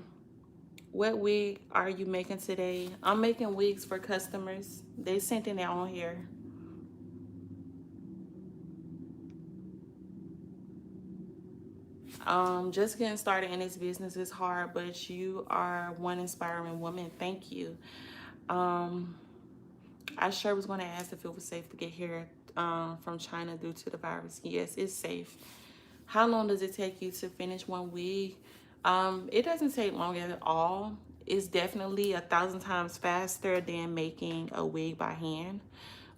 A: What wig are you making today? I'm making wigs for customers. They sent it on here. Just getting started in this business is hard, but you are one inspiring woman. Thank you. I sure was going to ask if it was safe to get here from China due to the virus. Yes, it's safe. How long does it take you to finish one wig? It doesn't take long at all. It's definitely 1,000 times faster than making a wig by hand.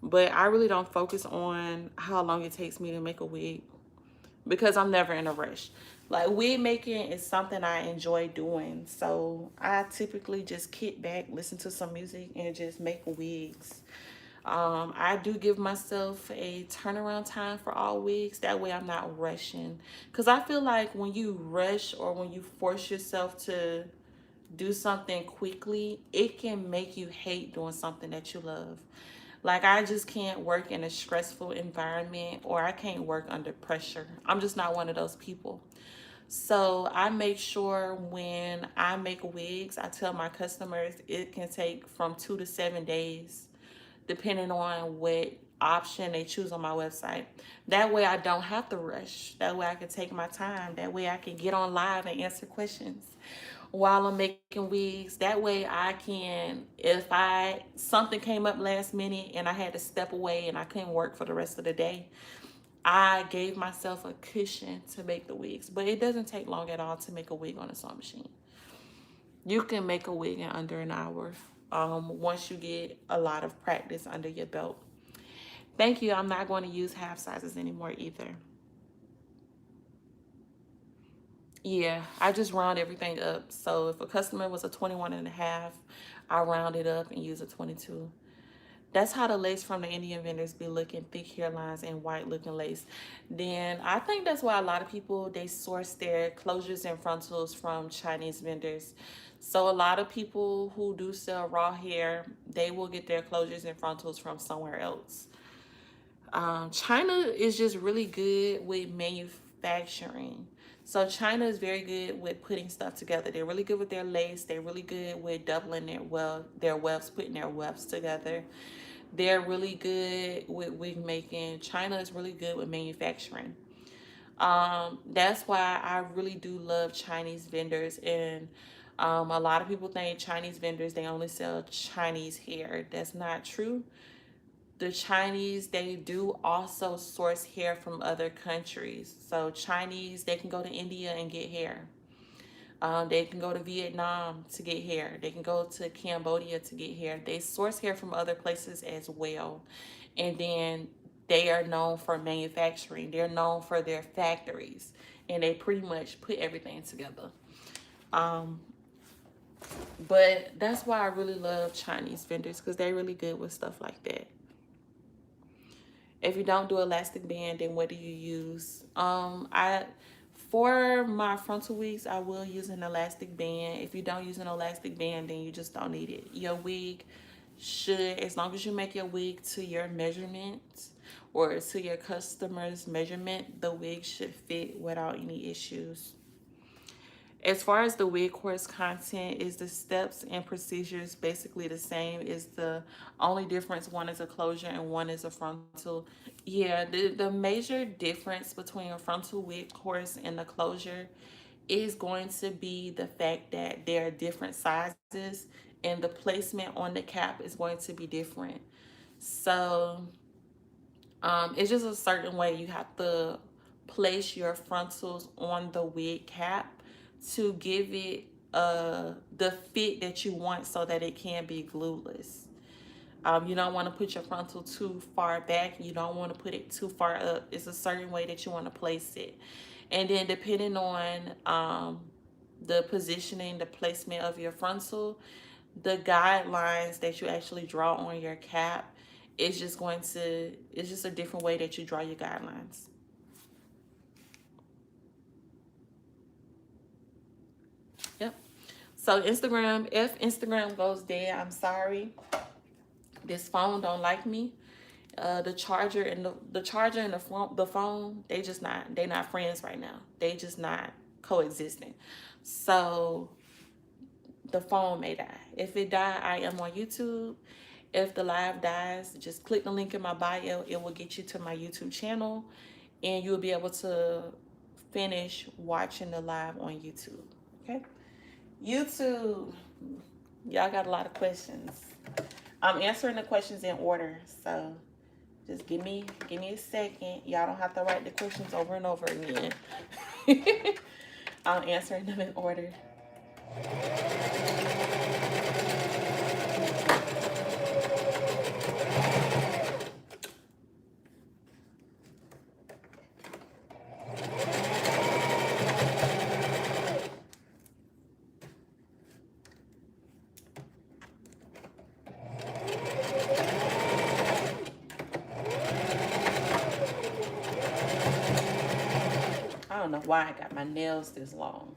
A: But I really don't focus on how long it takes me to make a wig because I'm never in a rush. Like, wig making is something I enjoy doing. So I typically just kick back, listen to some music, and just make wigs. I do give myself a turnaround time for all wigs. That way I'm not rushing. Because I feel like when you rush or when you force yourself to do something quickly, it can make you hate doing something that you love. Like, I just can't work in a stressful environment, or I can't work under pressure. I'm just not one of those people. So I make sure when I make wigs, I tell my customers it can take from 2 to 7 days, depending on what option they choose on my website. That way I don't have to rush. That way I can take my time. That way I can get on live and answer questions while I'm making wigs. That way I can, if something came up last minute and I had to step away and I couldn't work for the rest of the day, I gave myself a cushion to make the wigs. But it doesn't take long at all to make a wig on a sewing machine. You can make a wig in under an hour once you get a lot of practice under your belt. Thank you. I'm not going to use half sizes anymore either. Yeah, I just round everything up. So if a customer was a 21.5, I round it up and use a 22. That's how the lace from the Indian vendors be looking, thick hairlines and white looking lace. Then I think that's why a lot of people, they source their closures and frontals from Chinese vendors. So a lot of people who do sell raw hair, they will get their closures and frontals from somewhere else. China is just really good with manufacturing. So China is very good with putting stuff together. They're really good with their lace. They're really good with doubling their wefts, putting their wefts together. They're really good with wig making. China is really good with manufacturing. That's why I really do love Chinese vendors. And a lot of people think Chinese vendors, they only sell Chinese hair. That's not true. The Chinese, they do also source hair from other countries. So Chinese, they can go to India and get hair. They can go to Vietnam to get hair. They can go to Cambodia to get hair. They source hair from other places as well. And then they are known for manufacturing. They're known for their factories. And they pretty much put everything together. But that's why I really love Chinese vendors, because they're really good with stuff like that. If you don't do elastic band, then what do you use? For my frontal wigs, I will use an elastic band. If you don't use an elastic band, then you just don't need it. Your wig should, as long as you make your wig to your measurement or to your customer's measurement, the wig should fit without any issues. As far as the wig course content, is the steps and procedures basically the same? Is the only difference one is a closure and one is a frontal? Yeah, the major difference between a frontal wig course and the closure is going to be the fact that there are different sizes and the placement on the cap is going to be different. So it's just a certain way you have to place your frontals on the wig cap to give it the fit that you want so that it can be glueless. You don't want to put your frontal too far back. You don't want to put it too far up. It's a certain way that you want to place it. And then depending on the positioning, the placement of your frontal, the guidelines that you actually draw on your cap is just going to, it's just a different way that you draw your guidelines. Yep. So Instagram, if Instagram goes dead, I'm sorry. This phone don't like me. The charger and the phone, they're not friends right now. They just not coexisting. So the phone may die. If it die, I am on YouTube. If the live dies, just click the link in my bio. It will get you to my YouTube channel, and you'll be able to finish watching the live on YouTube. Okay? YouTube, y'all got a lot of questions. I'm answering the questions in order, so just give me a second. Y'all don't have to write the questions over and over again. I'm answering them in order. I don't know why I got my nails this long.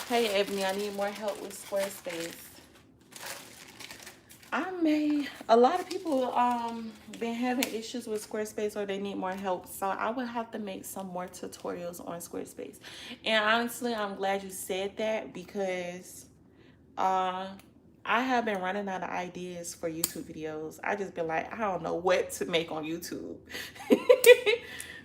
A: Hey Ebony, I need more help with Squarespace. A lot of people been having issues with Squarespace, or they need more help, so I would have to make some more tutorials on Squarespace. And honestly, I'm glad you said that, because I have been running out of ideas for YouTube videos. I just been like, I don't know what to make on YouTube.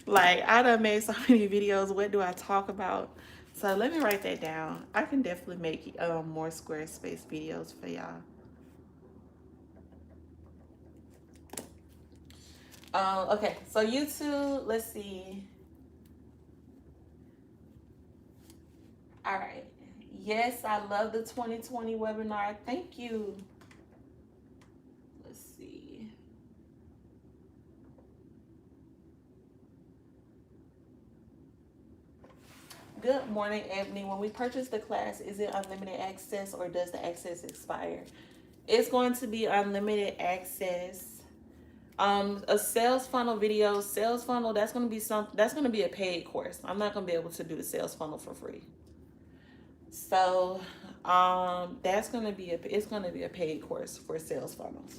A: Like, I done made so many videos. What do I talk about? So let me write that down. I can definitely make more Squarespace videos for y'all. Okay, so YouTube, let's see. All right. Yes, I love the 2020 webinar. Thank you. Let's see. Good morning, Ebony. When we purchase the class, is it unlimited access or does the access expire? It's going to be unlimited access. A sales funnel video, sales funnel, that's going to be a paid course. I'm not going to be able to do the sales funnel for free. So, it's going to be a paid course for sales funnels.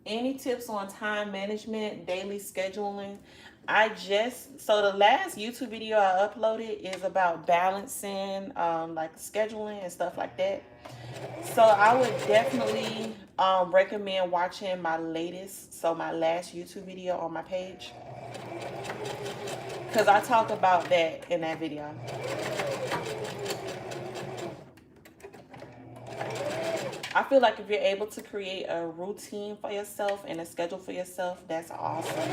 A: Any tips on time management, daily scheduling? So the last YouTube video I uploaded is about balancing, like scheduling and stuff like that. So I would definitely recommend watching my last YouTube video on my page, because I talk about that in that video. I feel like if you're able to create a routine for yourself and a schedule for yourself, that's awesome.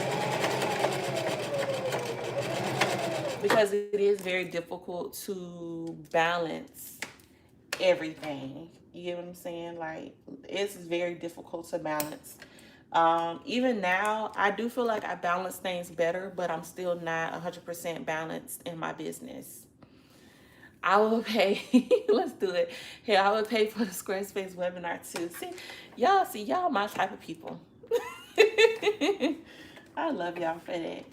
A: Because it is very difficult to balance everything. You get what I'm saying? Like, it's very difficult to balance. Even now, I do feel like I balance things better, but I'm still not 100% balanced in my business. I will pay. Let's do it. Here, I would pay for the Squarespace webinar too. Y'all my type of people. I love y'all for that.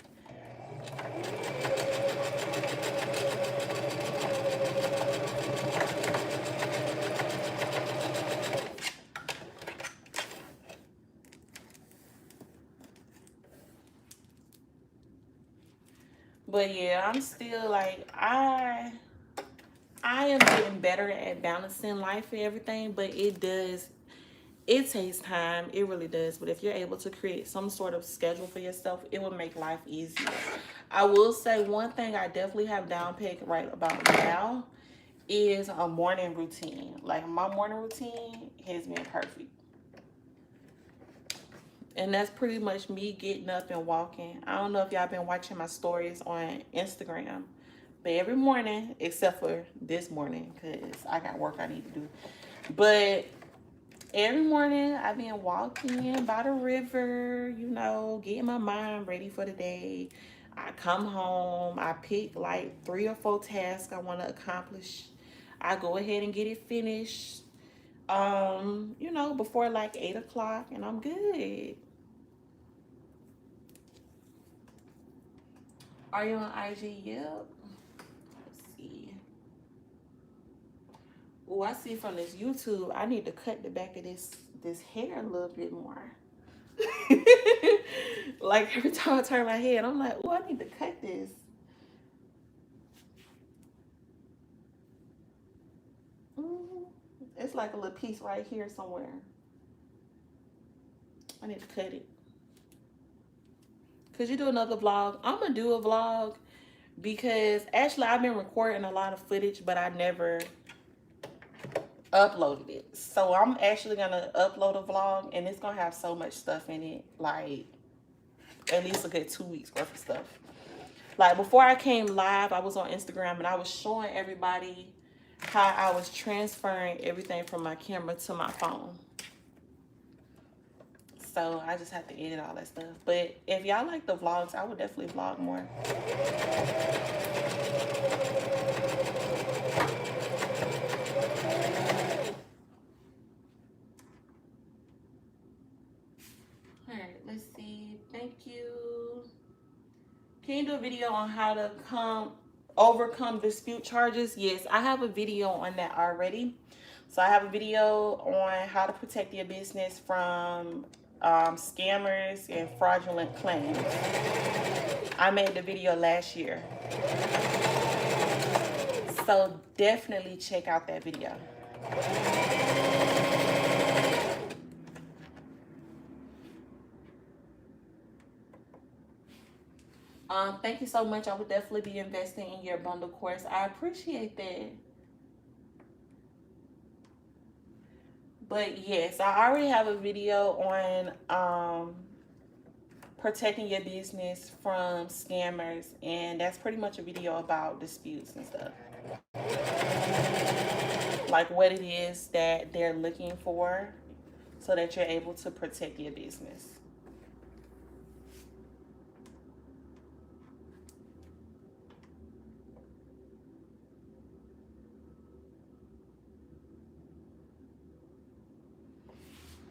A: But yeah, I'm still like, I am getting better at balancing life and everything, but it takes time. It really does. But if you're able to create some sort of schedule for yourself, it will make life easier. I will say one thing I definitely have down paid right about now is a morning routine. Like my morning routine has been perfect. And that's pretty much me getting up and walking. I don't know if y'all been watching my stories on Instagram, but every morning, except for this morning, because I got work I need to do. But every morning, I've been walking by the river, you know, getting my mind ready for the day. I come home, I pick like 3 or 4 tasks I want to accomplish. I go ahead and get it finished, you know, before like 8 o'clock, and I'm good. Are you on IG? Yep. Let's see. Oh, I see from this YouTube, I need to cut the back of this hair a little bit more. Like every time I turn my head, I'm like, oh, I need to cut this. Mm, it's like a little piece right here somewhere. I need to cut it. Could you do another vlog? I'm gonna do a vlog because actually I've been recording a lot of footage, but I never uploaded it. So I'm actually gonna upload a vlog, and it's gonna have so much stuff in it, like at least a good 2 weeks worth of stuff. Like before I came live, I was on Instagram and I was showing everybody how I was transferring everything from my camera to my phone. So I just have to edit all that stuff. But if y'all like the vlogs, I would definitely vlog more. All right, let's see. Thank you. Can you do a video on how to overcome dispute charges? Yes, I have a video on that already. So I have a video on how to protect your business from scammers and fraudulent claims. I made the video last year. So definitely check out that video. Thank you so much. I would definitely be investing in your bundle course. I appreciate that. But yes, I already have a video on protecting your business from scammers, and that's pretty much a video about disputes and stuff. Like what it is that they're looking for so that you're able to protect your business.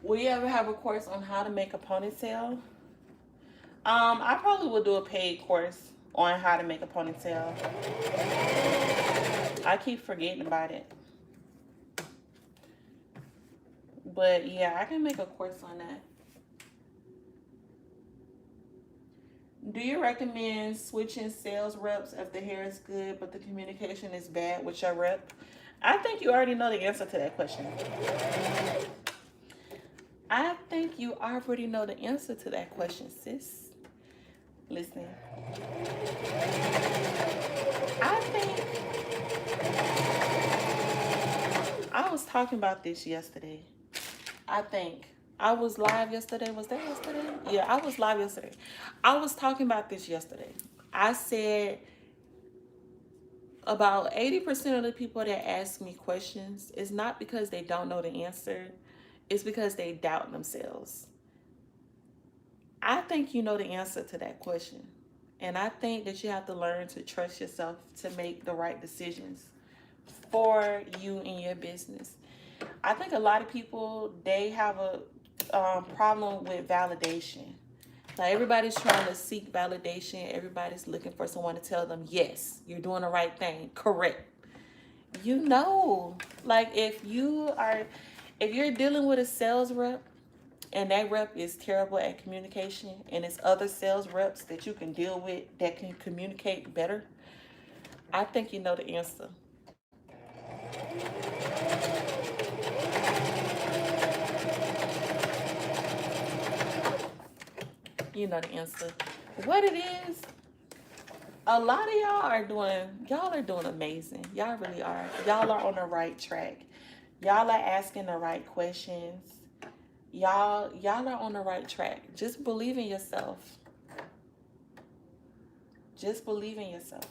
A: Will you ever have a course on how to make a ponytail? I probably will do a paid course on how to make a ponytail. I keep forgetting about it. But yeah, I can make a course on that. Do you recommend switching sales reps if the hair is good but the communication is bad with your rep? I think you already know the answer to that question. I think you already know the answer to that question, sis. Listen. I was talking about this yesterday. I think. I was live yesterday. Was that yesterday? Yeah, I was live yesterday. I was talking about this yesterday. I said about 80% of the people that ask me questions is not because they don't know the answer. It's because they doubt themselves. I think you know the answer to that question. And I think that you have to learn to trust yourself to make the right decisions for you and your business. I think a lot of people, they have a problem with validation. Like everybody's trying to seek validation. Everybody's looking for someone to tell them, yes, you're doing the right thing. Correct. You know, like if you're dealing with a sales rep and that rep is terrible at communication and it's other sales reps that you can deal with that can communicate better, I think you know the answer. You know the answer. What it is, A lot of y'all are doing amazing. Y'all really are. Y'all are on the right track. Y'all are asking the right questions. Y'all are on the right track. Just believe in yourself. Just believe in yourself.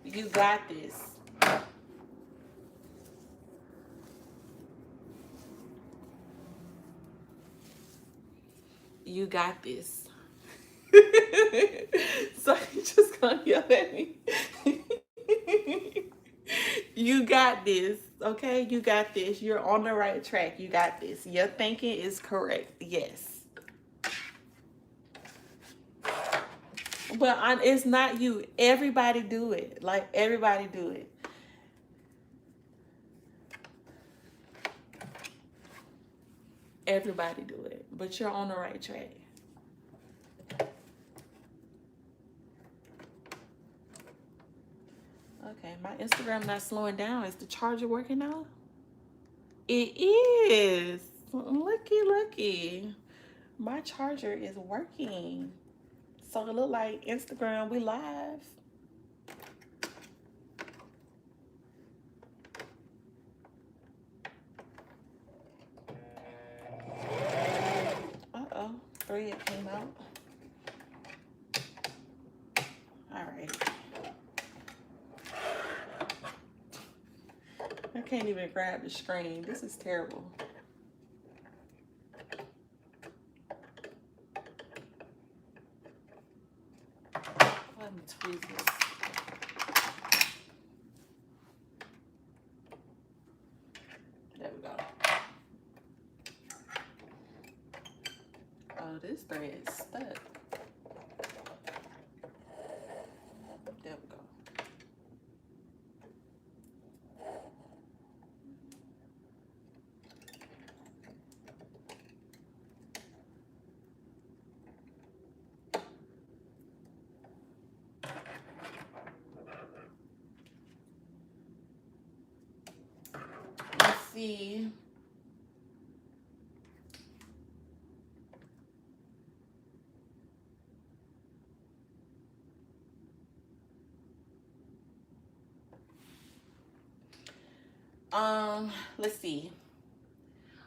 A: You got this. You got this. So you just gonna yell at me. You got this, okay? You got this. You're on the right track. You got this. Your thinking is correct. Yes. But it's not you. Everybody do it. Like, everybody do it. Everybody do it. But you're on the right track. Okay, my Instagram not slowing down. Is the charger working now? It is. Looky, looky. My charger is working. So it look like Instagram, we live. Uh-oh, thread came out. All right. I can't even grab the screen. This is terrible. Let me tweeze this. There we go. Oh, this thread is stuck. There we go. Let's see. Let's see.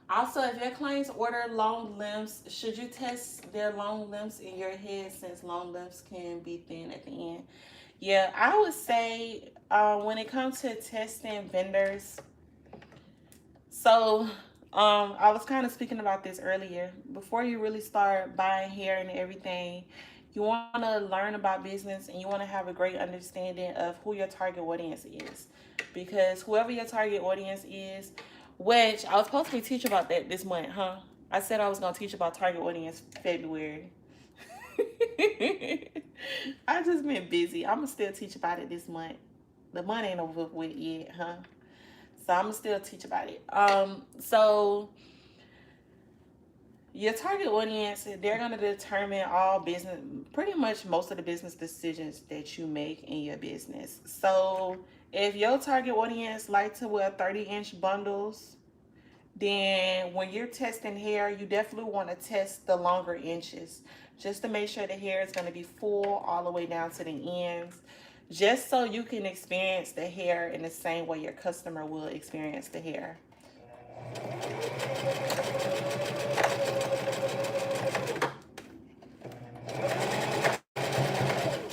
A: Also, if your clients order long limbs, should you test their long limbs in your head, since long limbs can be thin at the end? Yeah, I would say when it comes to testing vendors, so I was kind of speaking about this earlier. Before you really start buying hair and everything, you want to learn about business and you want to have a great understanding of who your target audience is. Because whoever your target audience is, which I was supposed to be teaching about that this month, huh? I said I was going to teach about target audience February. I just been busy. I'm going to still teach about it this month. The month ain't over with yet, huh? So I'm gonna still teach about it. So your target audience, they're gonna determine all business, pretty much most of the business decisions that you make in your business. So if your target audience like to wear 30-inch bundles, then when you're testing hair, you definitely want to test the longer inches, just to make sure the hair is going to be full all the way down to the ends, just so you can experience the hair in the same way your customer will experience the hair.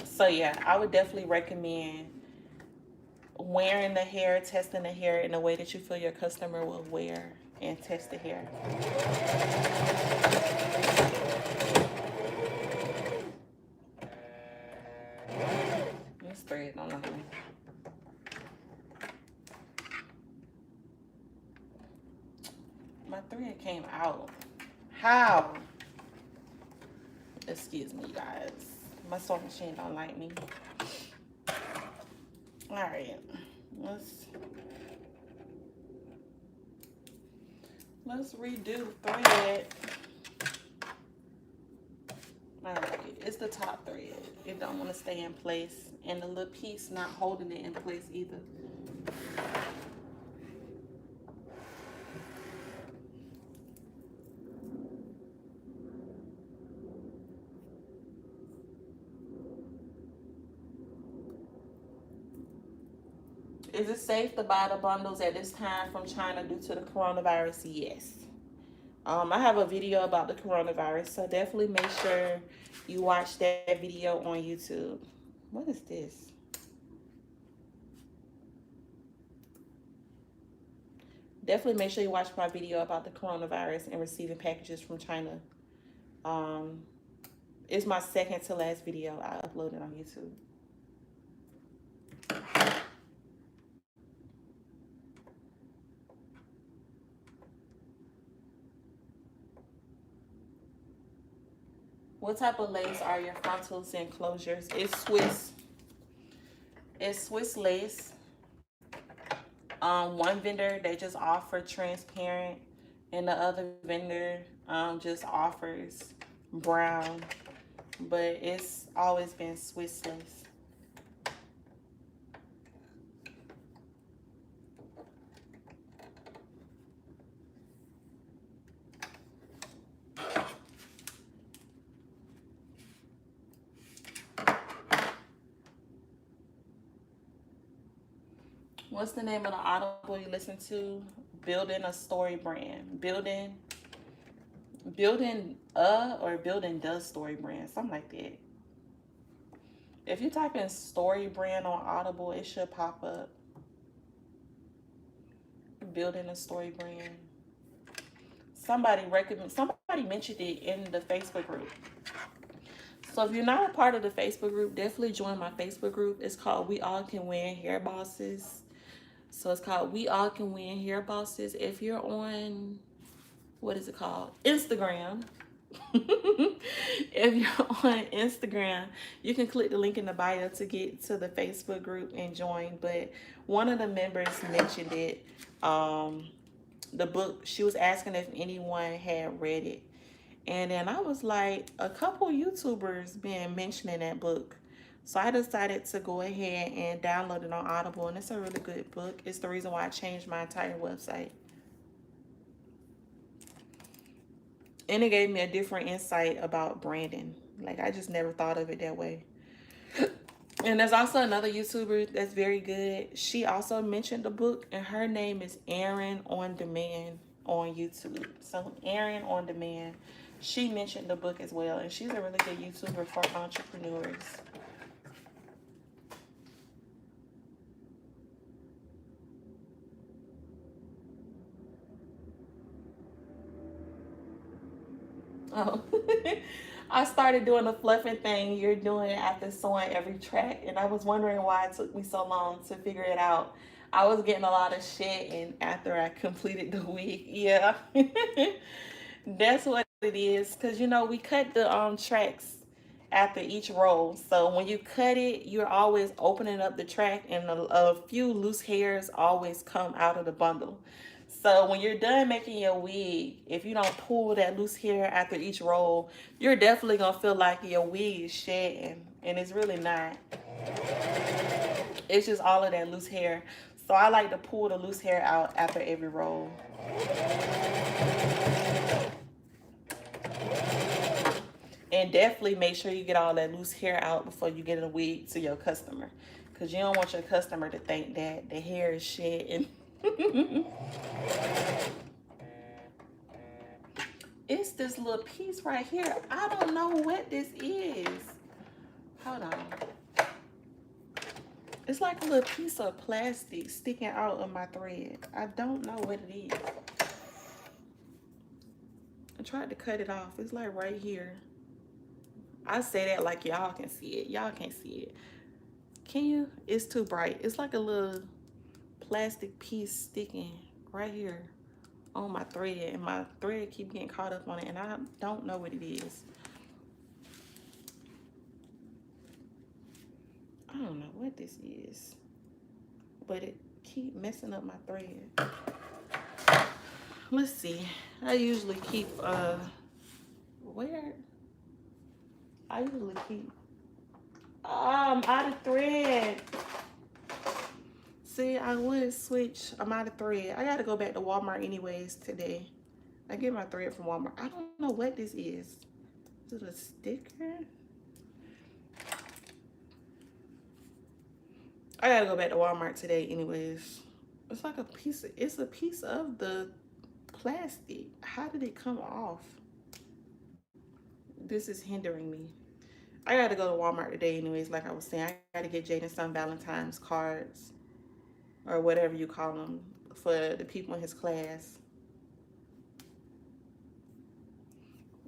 A: So yeah, I would definitely recommend wearing the hair, testing the hair in a way that you feel your customer will wear and test the hair. This thread don't like me. My thread came out. How? Excuse me, guys. My sewing machine don't like me. All right, let's redo thread. All right, it's the top thread. It don't want to stay in place, and the little piece not holding it in place either. Is it safe to buy the bundles at this time from China due to the coronavirus? Yes. I have a video about the coronavirus, so definitely make sure you watch that video on YouTube. What is this? Definitely make sure you watch my video about the coronavirus and receiving packages from China. It's my second to last video I uploaded on YouTube. What type of lace are your frontals and closures? It's Swiss. It's Swiss lace. One vendor, they just offer transparent, and the other vendor just offers brown, but it's always been Swiss lace. What's the name of the Audible you listen to? Building a Story Brand. Building or building the story brand. Something like that. If you type in story brand on Audible, it should pop up. Building a story brand. Somebody mentioned it in the Facebook group. So if you're not a part of the Facebook group, definitely join my Facebook group. It's called We All Can Win Hair Bosses. So it's called We All Can Win Hair Bosses. If you're on, what is it called? Instagram. If you're on Instagram, you can click the link in the bio to get to the Facebook group and join. But one of the members mentioned it, the book. She was asking if anyone had read it. And then I was like, a couple YouTubers been mentioning that book. So I decided to go ahead and download it on Audible, and it's a really good book. It's the reason why I changed my entire website. And it gave me a different insight about branding. Like, I just never thought of it that way. And there's also another YouTuber that's very good. She also mentioned the book, and her name is Erin On Demand on YouTube. So Erin On Demand, she mentioned the book as well, and she's a really good YouTuber for entrepreneurs. Oh, I started doing the fluffing thing you're doing after sewing every track, and I was wondering why it took me so long to figure it out. I was getting a lot of shedding after I completed the wig. Yeah, that's what it is. Cause you know we cut the tracks after each roll, so when you cut it, you're always opening up the track, and a few loose hairs always come out of the bundle. So when you're done making your wig, if you don't pull that loose hair after each roll, you're definitely gonna feel like your wig is shedding, and it's really not. It's just all of that loose hair. So I like to pull the loose hair out after every roll. And definitely make sure you get all that loose hair out before you get a wig to your customer, because you don't want your customer to think that the hair is shedding. It's this little piece right here. I don't know what this is. Hold on. It's like a little piece of plastic sticking out of my thread. I don't know what it is. I tried to cut it off. It's like right here. I say that like y'all can see it. Y'all can't see it. Can you? It's too bright. It's like a little plastic piece sticking right here on my thread, and my thread keep getting caught up on it, and I don't know what it is. I don't know what this is, but it keep messing up my thread. Let's see. I usually keep where I usually keep I'm out of thread. See, I would switch. I'm out of thread. I gotta go back to Walmart anyways today. I get my thread from Walmart. I don't know what this is. Is it a sticker? I gotta go back to Walmart today anyways. It's like it's a piece of the plastic. How did it come off? This is hindering me. I gotta go to Walmart today anyways, like I was saying. I gotta get Jaden some Valentine's cards or whatever you call them for the people in his class.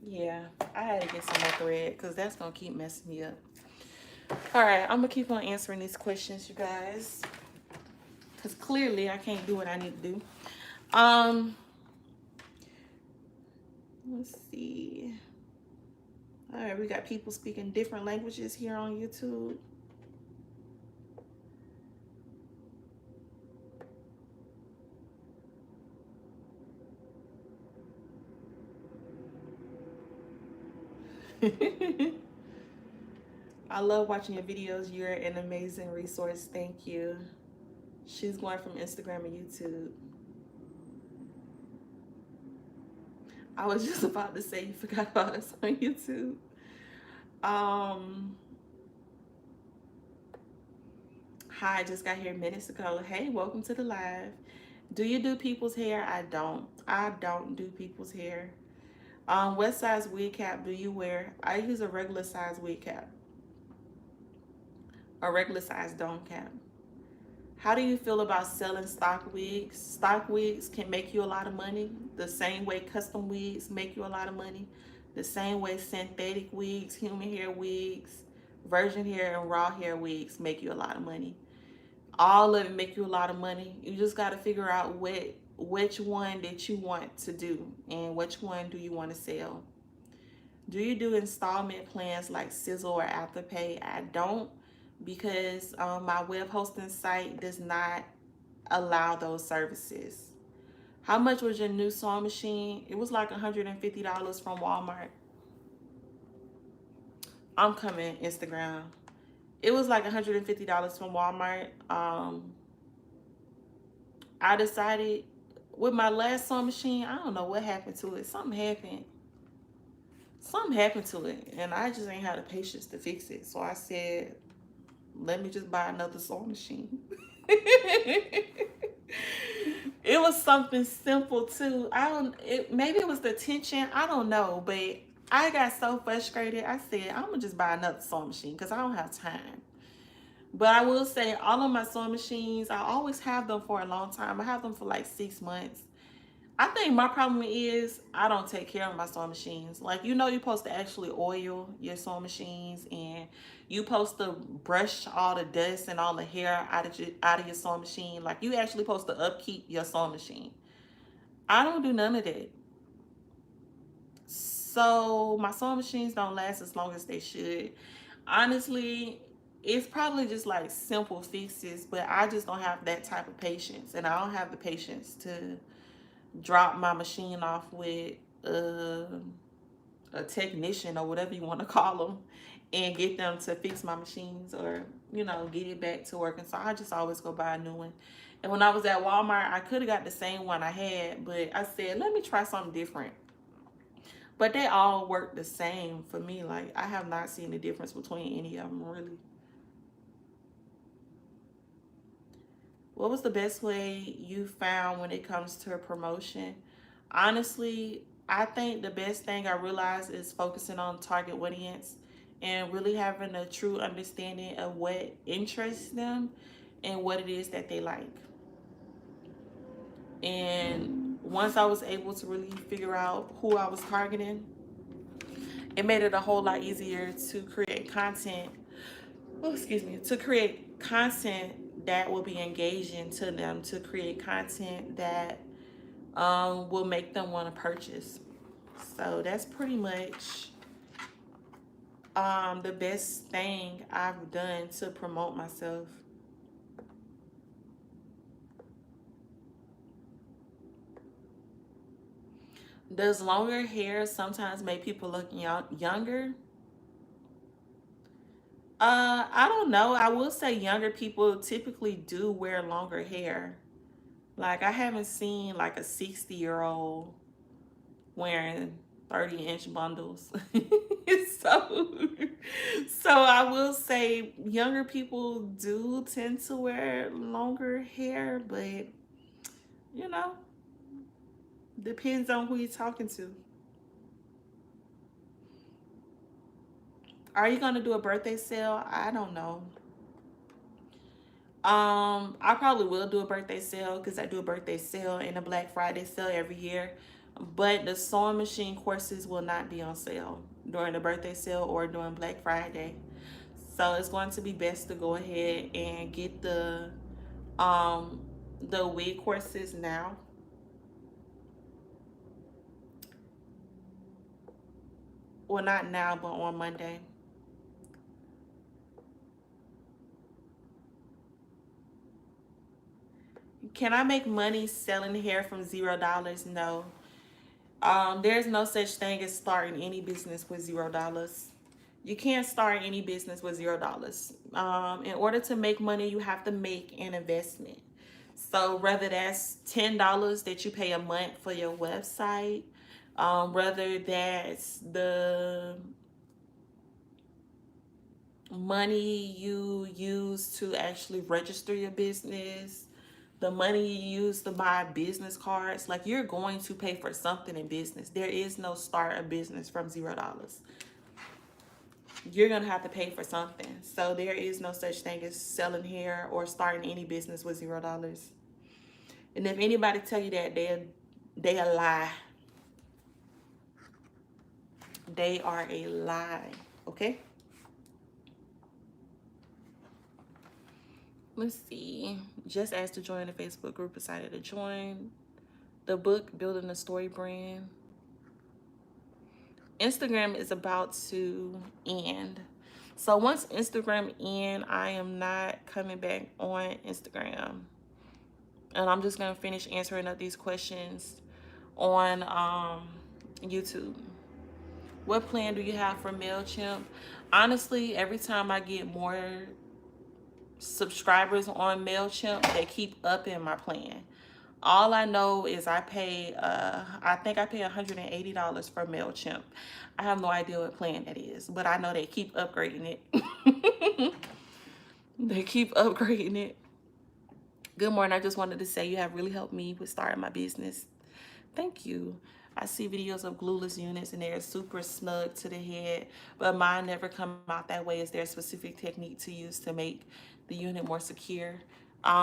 A: Yeah, I had to get some more thread because that's gonna keep messing me up. All right, I'm gonna keep on answering these questions, you guys, because clearly I can't do what I need to do. Let's see. All right, we got people speaking different languages here on YouTube. I love watching your videos. You're an amazing resource. Thank you. She's going from Instagram and YouTube. I was just about to say you forgot about us on YouTube. Hi, just got here minutes ago. Hey, welcome to the live. Do you do people's hair? I don't. I don't do people's hair. What size wig cap do you wear? I use a regular size wig cap. A regular size dome cap. How do you feel about selling stock wigs? Stock wigs can make you a lot of money, the same way custom wigs make you a lot of money, the same way synthetic wigs, human hair wigs, virgin hair, and raw hair wigs make you a lot of money. All of it make you a lot of money. You just got to figure out which one that you want to do and which one do you want to sell. Do you do installment plans like Sizzle or Afterpay? I don't, because my web hosting site does not allow those services. How much was your new sewing machine? It was like $150 from Walmart. I'm coming Instagram. It was like $150 from Walmart. I decided with my last sewing machine, I don't know what happened to it. Something happened to it, and I just ain't had the patience to fix it. So I said, let me just buy another sewing machine. It was something simple too. Maybe it was the tension, I don't know, but I got so frustrated. I said, I'm gonna just buy another sewing machine because I don't have time. But I will say, all of my sewing machines, I always have them for a long time. I have them for like 6 months. I think my problem is I don't take care of my sewing machines. Like, you're supposed to actually oil your sewing machines, and you're supposed to brush all the dust and all the hair out of your sewing machine. Like, you actually supposed to upkeep your sewing machine. I don't do none of that. So my sewing machines don't last as long as they should. Honestly, it's probably just like simple fixes, but I just don't have that type of patience, and I don't have the patience to drop my machine off with a technician or whatever you want to call them and get them to fix my machines or get it back to working. So I just always go buy a new one. And when I was at Walmart, I could have got the same one I had, but I said, let me try something different. But they all work the same for me. Like, I have not seen the difference between any of them, really. What was the best way you found when it comes to a promotion? Honestly, I think the best thing I realized is focusing on target audience and really having a true understanding of what interests them and what it is that they like. And once I was able to really figure out who I was targeting, it made it a whole lot easier to create content. Oh, excuse me, to create content that will be engaging to them, to create content that will make them want to purchase. So that's pretty much the best thing I've done to promote myself. Does longer hair sometimes make people look younger? I don't know. I will say younger people typically do wear longer hair. Like, I haven't seen like a 60-year-old wearing 30-inch bundles. so so I will say younger people do tend to wear longer hair, but you know, depends on who you're talking to. Are you gonna do a birthday sale? I don't know. I probably will do a birthday sale because I do a birthday sale and a Black Friday sale every year. But the sewing machine courses will not be on sale during the birthday sale or during Black Friday. So it's going to be best to go ahead and get um the wig courses now. Well, not now, but on Monday. Can I make money selling hair from $0? No. There's no such thing as starting any business with $0. You can't start any business with $0. In order to make money, you have to make an investment. So whether that's $10 that you pay a month for your website, whether that's the money you use to actually register your business, the money you use to buy business cards, like you're going to pay for something in business. There is no start a business from $0. You're gonna have to pay for something. So there is no such thing as selling hair or starting any business with $0. And if anybody tell you that, they a lie. They are a lie. Okay. Let's see. Just asked to join the Facebook group, decided to join. The book, Building a Story Brand. Instagram is about to end. So once Instagram end, I am not coming back on Instagram. And I'm just going to finish answering up these questions on YouTube. What plan do you have for MailChimp? Honestly, every time I get more subscribers on MailChimp, they keep upping my plan. All I know is I think I pay $180 for MailChimp. I have no idea what plan that is, but I know they keep upgrading it. They keep upgrading it. Good morning. I just wanted to say you have really helped me with starting my business. Thank you. I see videos of glueless units and they're super snug to the head, but mine never come out that way. Is there a specific technique to use to make the unit more secure?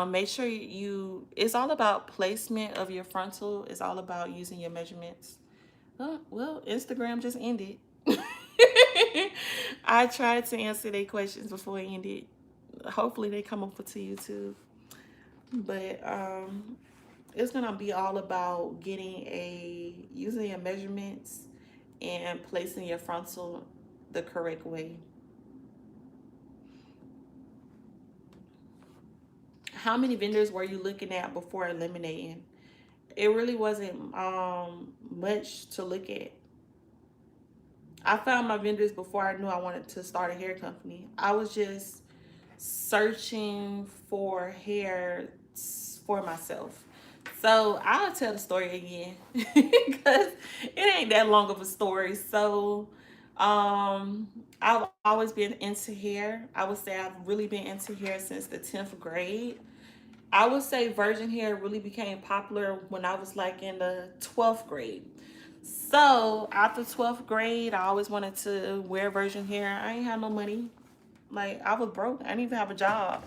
A: Make sure it's all about placement of your frontal. It's all about using your measurements. Well, Instagram just ended. I tried to answer their questions before it ended. Hopefully they come over to YouTube. But it's gonna be all about using your measurements and placing your frontal the correct way. How many vendors were you looking at before eliminating? It really wasn't much to look at. I found my vendors before I knew I wanted to start a hair company. I was just searching for hair for myself. So I'll tell the story again because it ain't that long of a story. So I've always been into hair. I would say I've really been into hair since the 10th grade. I would say virgin hair really became popular when I was like in the 12th grade. So after 12th grade, I always wanted to wear virgin hair. I ain't had no money. Like I was broke. I didn't even have a job.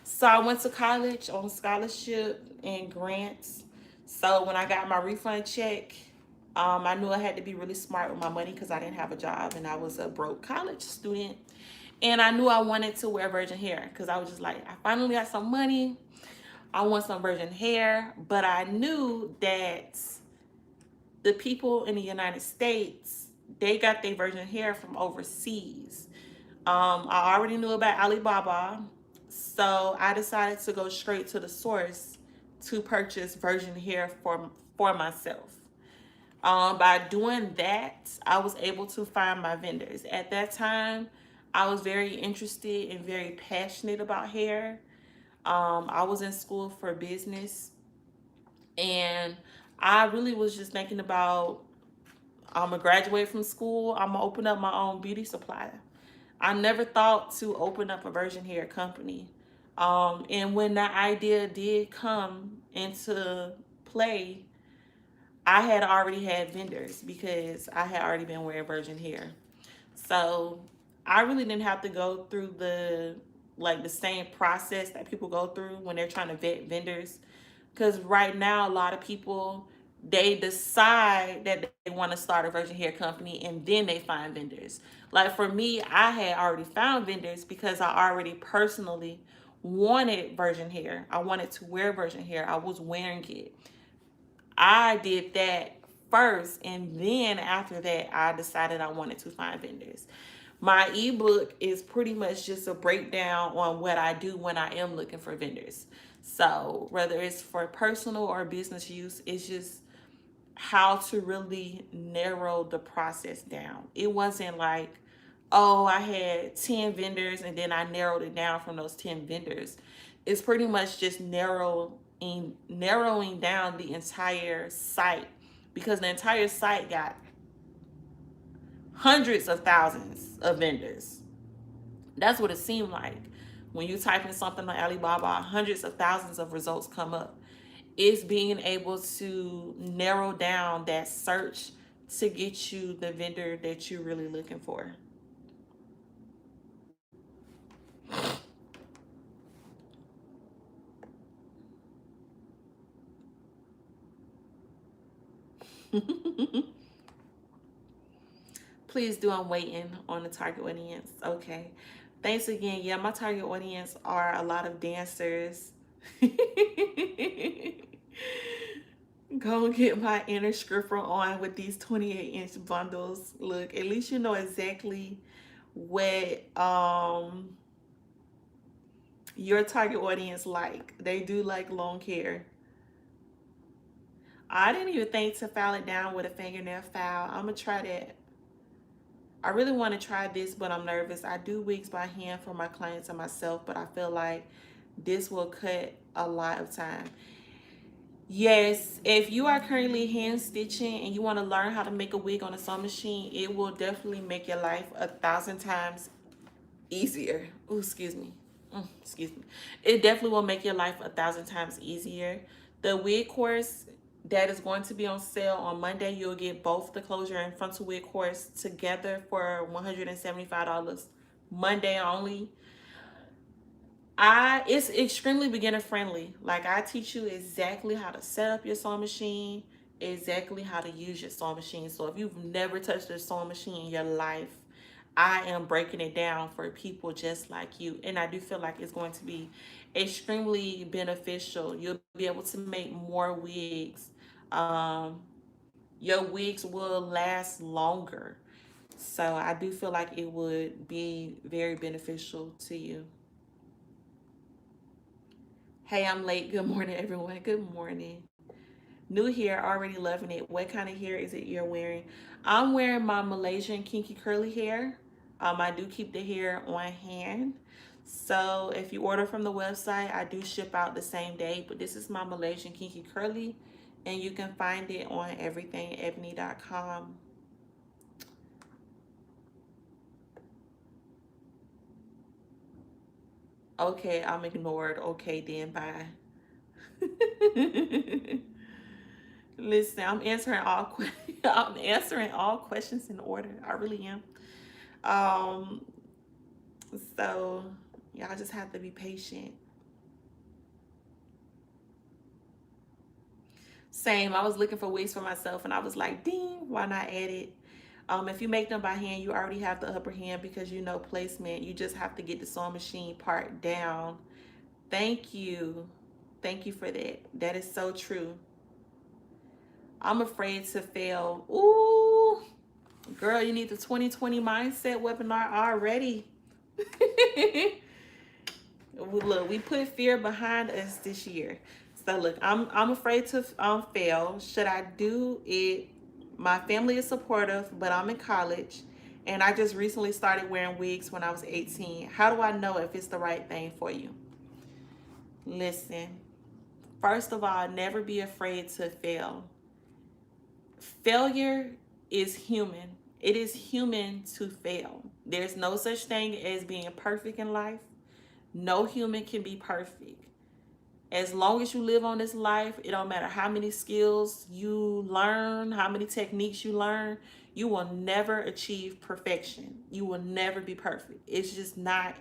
A: So I went to college on scholarship and grants. So when I got my refund check, I knew I had to be really smart with my money because I didn't have a job and I was a broke college student. And I knew I wanted to wear virgin hair because I was just like, I finally got some money. I want some virgin hair. But I knew that the people in the United States, they got their virgin hair from overseas. I already knew about Alibaba, so I decided to go straight to the source to purchase virgin hair for myself. By doing that, I was able to find my vendors. At that time, I was very interested and very passionate about hair. I was in school for business, and I really was just thinking about I'm gonna graduate from school. I'm gonna open up my own beauty supply. I never thought to open up a virgin hair company. And when that idea did come into play, I had already had vendors because I had already been wearing virgin hair. So I really didn't have to go through the same process that people go through when they're trying to vet vendors. Because right now, a lot of people, they decide that they want to start a virgin hair company and then they find vendors. Like for me, I had already found vendors because I already personally wanted virgin hair. I wanted to wear virgin hair. I was wearing it. I did that first, and then after that, I decided I wanted to find vendors. My ebook is pretty much just a breakdown on what I do when I am looking for vendors. So, whether it's for personal or business use, it's just how to really narrow the process down. It wasn't like, oh, I had 10 vendors and then I narrowed it down from those 10 vendors. It's pretty much just narrowing down the entire site, because the entire site got hundreds of thousands of vendors. That's what it seemed like. When you type in something on Alibaba, hundreds of thousands of results come up. It's being able to narrow down that search to get you the vendor that you're really looking for. Please do. I'm waiting on the target audience. Okay. Thanks again. Yeah, my target audience are a lot of dancers. Go get my inner scripper on with these 28-inch bundles. Look, at least you know exactly what your target audience like. They do like long hair. I didn't even think to file it down with a fingernail file. I'm gonna try that. I really want to try this, but I'm nervous. I do wigs by hand for my clients and myself, but I feel like this will cut a lot of time. Yes, if you are currently hand stitching and you want to learn how to make a wig on a sewing machine, it will definitely make your life 1,000 times easier. Oh, excuse me. Excuse me. It definitely will make your life 1,000 times easier. The wig course that is going to be on sale on Monday, you'll get both the closure and frontal wig course together for $175. Monday only. It's extremely beginner friendly. Like, I teach you exactly how to set up your sewing machine, exactly how to use your sewing machine. So if you've never touched a sewing machine in your life, I am breaking it down for people just like you. And I do feel like it's going to be extremely beneficial. You'll be able to make more wigs. Um, your wigs will last longer. So I do feel like it would be very beneficial to you. Hey, I'm late. Good morning, everyone. Good morning. New hair, already loving it. What kind of hair is it you're wearing? I'm wearing my Malaysian kinky curly hair. I do keep the hair on hand. So if you order from the website, I do ship out the same day. But this is my Malaysian kinky curly, and you can find it on everythingebony.com. Okay, I'm ignored. Okay, then bye. Listen, I'm answering all questions in order. I really am. Um, so y'all just have to be patient. Same. I was looking for wigs for myself, and I was like, "Ding, why not add it?" If you make them by hand, you already have the upper hand because you know placement. You just have to get the sewing machine part down. Thank you. Thank you for that. That is so true. I'm afraid to fail. Ooh, girl, you need the 2020 mindset webinar already. Look, we put fear behind us this year. So look, I'm afraid to fail. Should I do it? My family is supportive, but I'm in college, and I just recently started wearing wigs when I was 18. How do I know if it's the right thing for you? Listen, first of all, never be afraid to fail. Failure is human. It is human to fail. There's no such thing as being perfect in life. No human can be perfect. As long as you live on this life, it don't matter how many skills you learn, how many techniques you learn, you will never achieve perfection. You will never be perfect. It's just not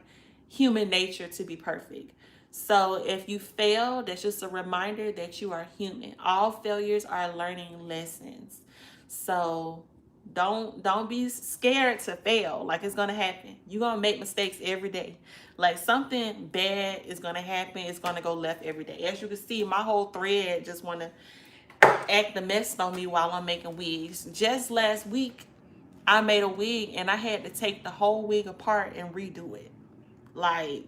A: human nature to be perfect. So if you fail, that's just a reminder that you are human. All failures are learning lessons. So don't be scared to fail. Like, it's gonna happen. You're gonna make mistakes every day. Like, something bad is gonna happen. It's gonna go left every day. As you can see, my whole thread just wanna act the mess on me while I'm making wigs. Just last week, I made a wig and I had to take the whole wig apart and redo it. Like,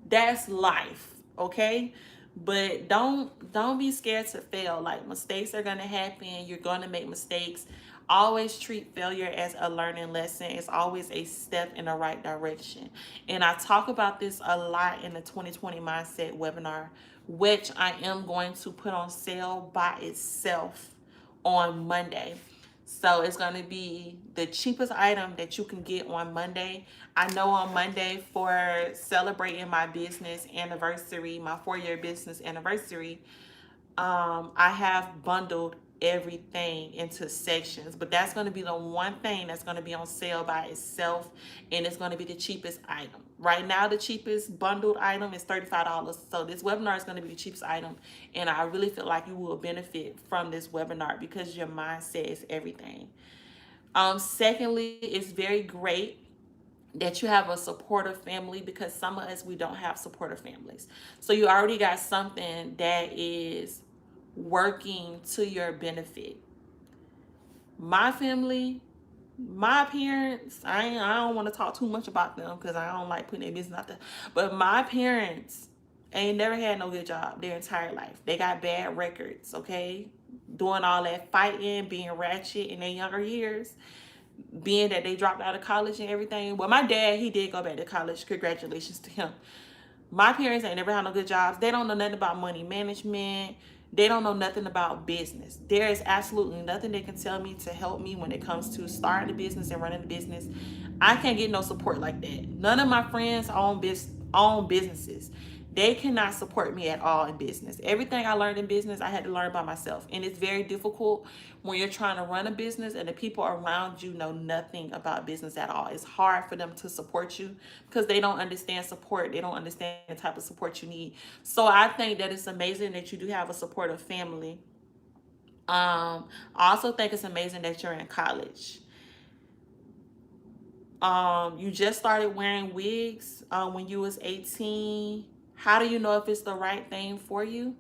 A: that's life, okay? But don't be scared to fail. Like, mistakes are gonna happen. You're gonna make mistakes. Always treat failure as a learning lesson. It's always a step in the right direction. And I talk about this a lot in the 2020 Mindset webinar, which I am going to put on sale by itself on Monday. So it's going to be the cheapest item that you can get on Monday. I know on Monday, for celebrating my business anniversary, my 4-year business anniversary, I have bundled everything into sections, but that's going to be the one thing that's going to be on sale by itself, and it's going to be the cheapest item. Right now, the cheapest bundled item is $35. So this webinar is going to be the cheapest item, and I really feel like you will benefit from this webinar because your mindset is everything. Secondly, it's very great that you have a supportive family, because some of us, we don't have supportive families. So you already got something that is working to your benefit. My family, my parents, I don't want to talk too much about them because I don't like putting their business out there. But my parents ain't never had no good job their entire life. They got bad records, okay? Doing all that fighting, being ratchet in their younger years, being that they dropped out of college and everything. Well, my dad, he did go back to college. Congratulations to him. My parents ain't never had no good jobs. They don't know nothing about money management. They don't know nothing about business. There is absolutely nothing they can tell me to help me when it comes to starting a business and running a business. I can't get no support like that. None of my friends own businesses. They cannot support me at all in business. Everything I learned in business, I had to learn by myself. And it's very difficult when you're trying to run a business and the people around you know nothing about business at all. It's hard for them to support you because they don't understand support. They don't understand the type of support you need. So I think that it's amazing that you do have a supportive family. I also think it's amazing that you're in college. You just started wearing wigs when you was 18. How do you know if it's the right thing for you?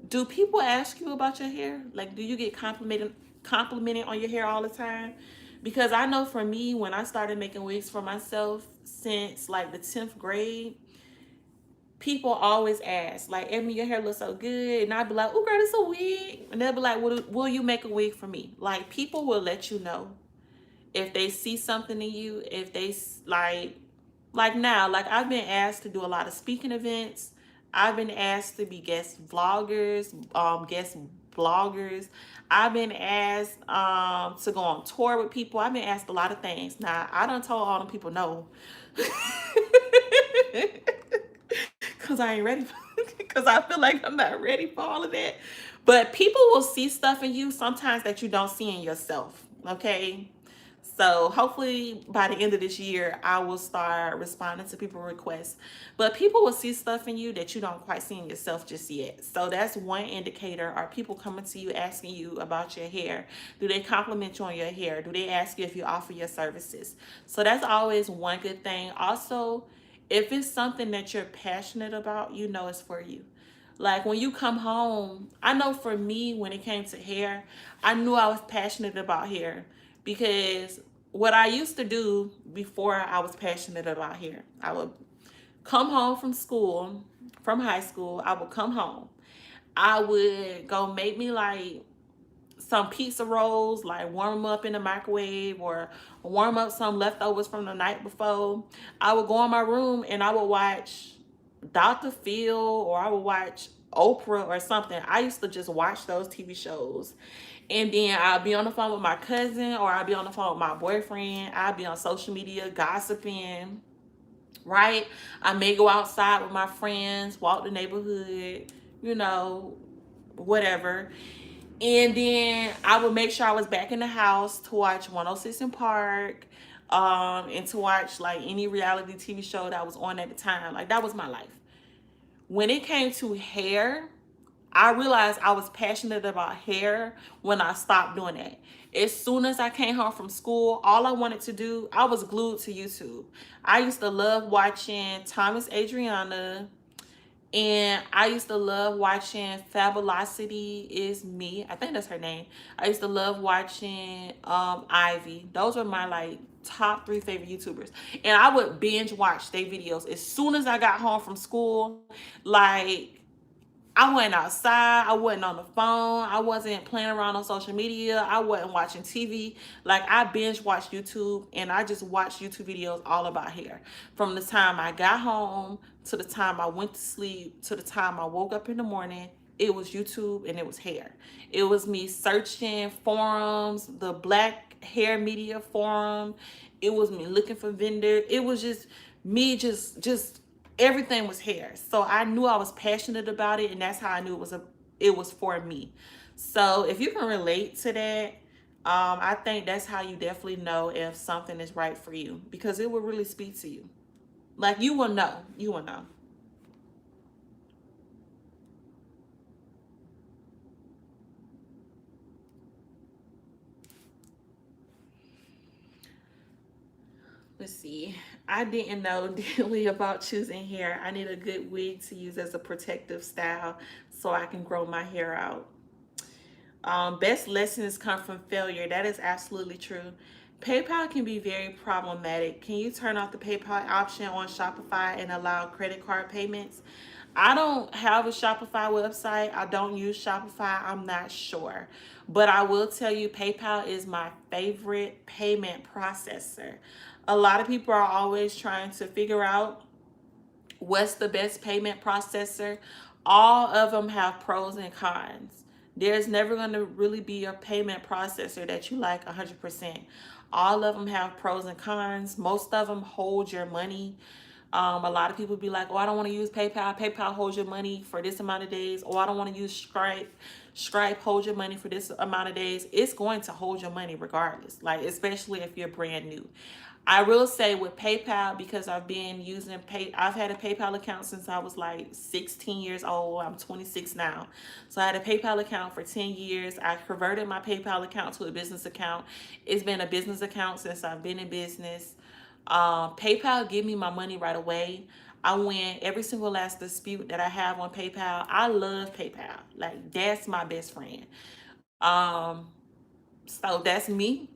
A: Do people ask you about your hair? Like, do you get complimented on your hair all the time? Because I know for me, when I started making wigs for myself since like the 10th grade, people always ask, like, Ebony, your hair looks so good. And I'd be like, oh, girl, it's a wig. And they'll be like, will you make a wig for me? Like, people will let you know if they see something in you, if they like now, like I've been asked to do a lot of speaking events. I've been asked to be guest vloggers, guest bloggers. I've been asked to go on tour with people. I've been asked a lot of things. Now, I done told all them people no. Because I ain't ready, because I feel like I'm not ready for all of that. But people will see stuff in you sometimes that you don't see in yourself, okay? So hopefully by the end of this year, I will start responding to people's requests. But people will see stuff in you that you don't quite see in yourself just yet. So that's one indicator. Are people coming to you asking you about your hair? Do they compliment you on your hair? Do they ask you if you offer your services? So that's always one good thing. Also, if it's something that you're passionate about, you know it's for you. Like when you come home, I know for me, when it came to hair, I knew I was passionate about hair. Because what I used to do before I was passionate about hair, I would come home from school, from high school, I would come home. I would go make me like some pizza rolls, like warm them up in the microwave or warm up some leftovers from the night before. I would go in my room and I would watch Dr. Phil, or I would watch Oprah or something. I used to just watch those TV shows. And then I'll be on the phone with my cousin, or I'll be on the phone with my boyfriend. I'll be on social media gossiping, right? I may go outside with my friends, walk the neighborhood, you know, whatever. And then I would make sure I was back in the house to watch 106 in Park, and to watch like any reality TV show that was on at the time. Like that was my life. When it came to hair, I realized I was passionate about hair when I stopped doing that. As soon as I came home from school, all I wanted to do, I was glued to YouTube. I used to love watching Thomas Adriana, and I used to love watching Fabulosity is Me. I think that's her name. I used to love watching Ivy. Those were my like top 3 favorite YouTubers. And I would binge watch their videos as soon as I got home from school. Like I wasn't outside. I wasn't on the phone. I wasn't playing around on social media. I wasn't watching TV. Like I binge watched YouTube, and I just watched YouTube videos all about hair. From the time I got home to the time I went to sleep to the time I woke up in the morning, it was YouTube and it was hair. It was me searching forums, the Black Hair Media Forum. It was me looking for vendors. It was just me just everything was hair. So I knew I was passionate about it, and that's how I knew it was for me. So if you can relate to that, I think that's how you definitely know if something is right for you, because it will really speak to you. Like you will know. You will know. Let's see. I didn't know deeply about choosing hair. I need a good wig to use as a protective style so I can grow my hair out. Best lessons come from failure. That is absolutely true. PayPal can be very problematic. Can you turn off the PayPal option on Shopify and allow credit card payments? I don't have a Shopify website. I don't use Shopify. I'm not sure. But I will tell you, PayPal is my favorite payment processor. A lot of people are always trying to figure out what's the best payment processor. All of them have pros and cons. There's never going to really be a payment processor that you like 100%. All of them have pros and cons. Most of them hold your money. A lot of people be like, oh, I don't want to use PayPal. PayPal holds your money for this amount of days. Or I don't want to use Stripe. Stripe holds your money for this amount of days. It's going to hold your money regardless, like especially if you're brand new. I will say with PayPal, because I've been using I've had a PayPal account since I was like 16 years old. I'm 26 now. So I had a PayPal account for 10 years. I converted my PayPal account to a business account. It's been a business account since I've been in business. PayPal give me my money right away. I win every single last dispute that I have on PayPal. I love PayPal. Like that's my best friend. Um, so that's me.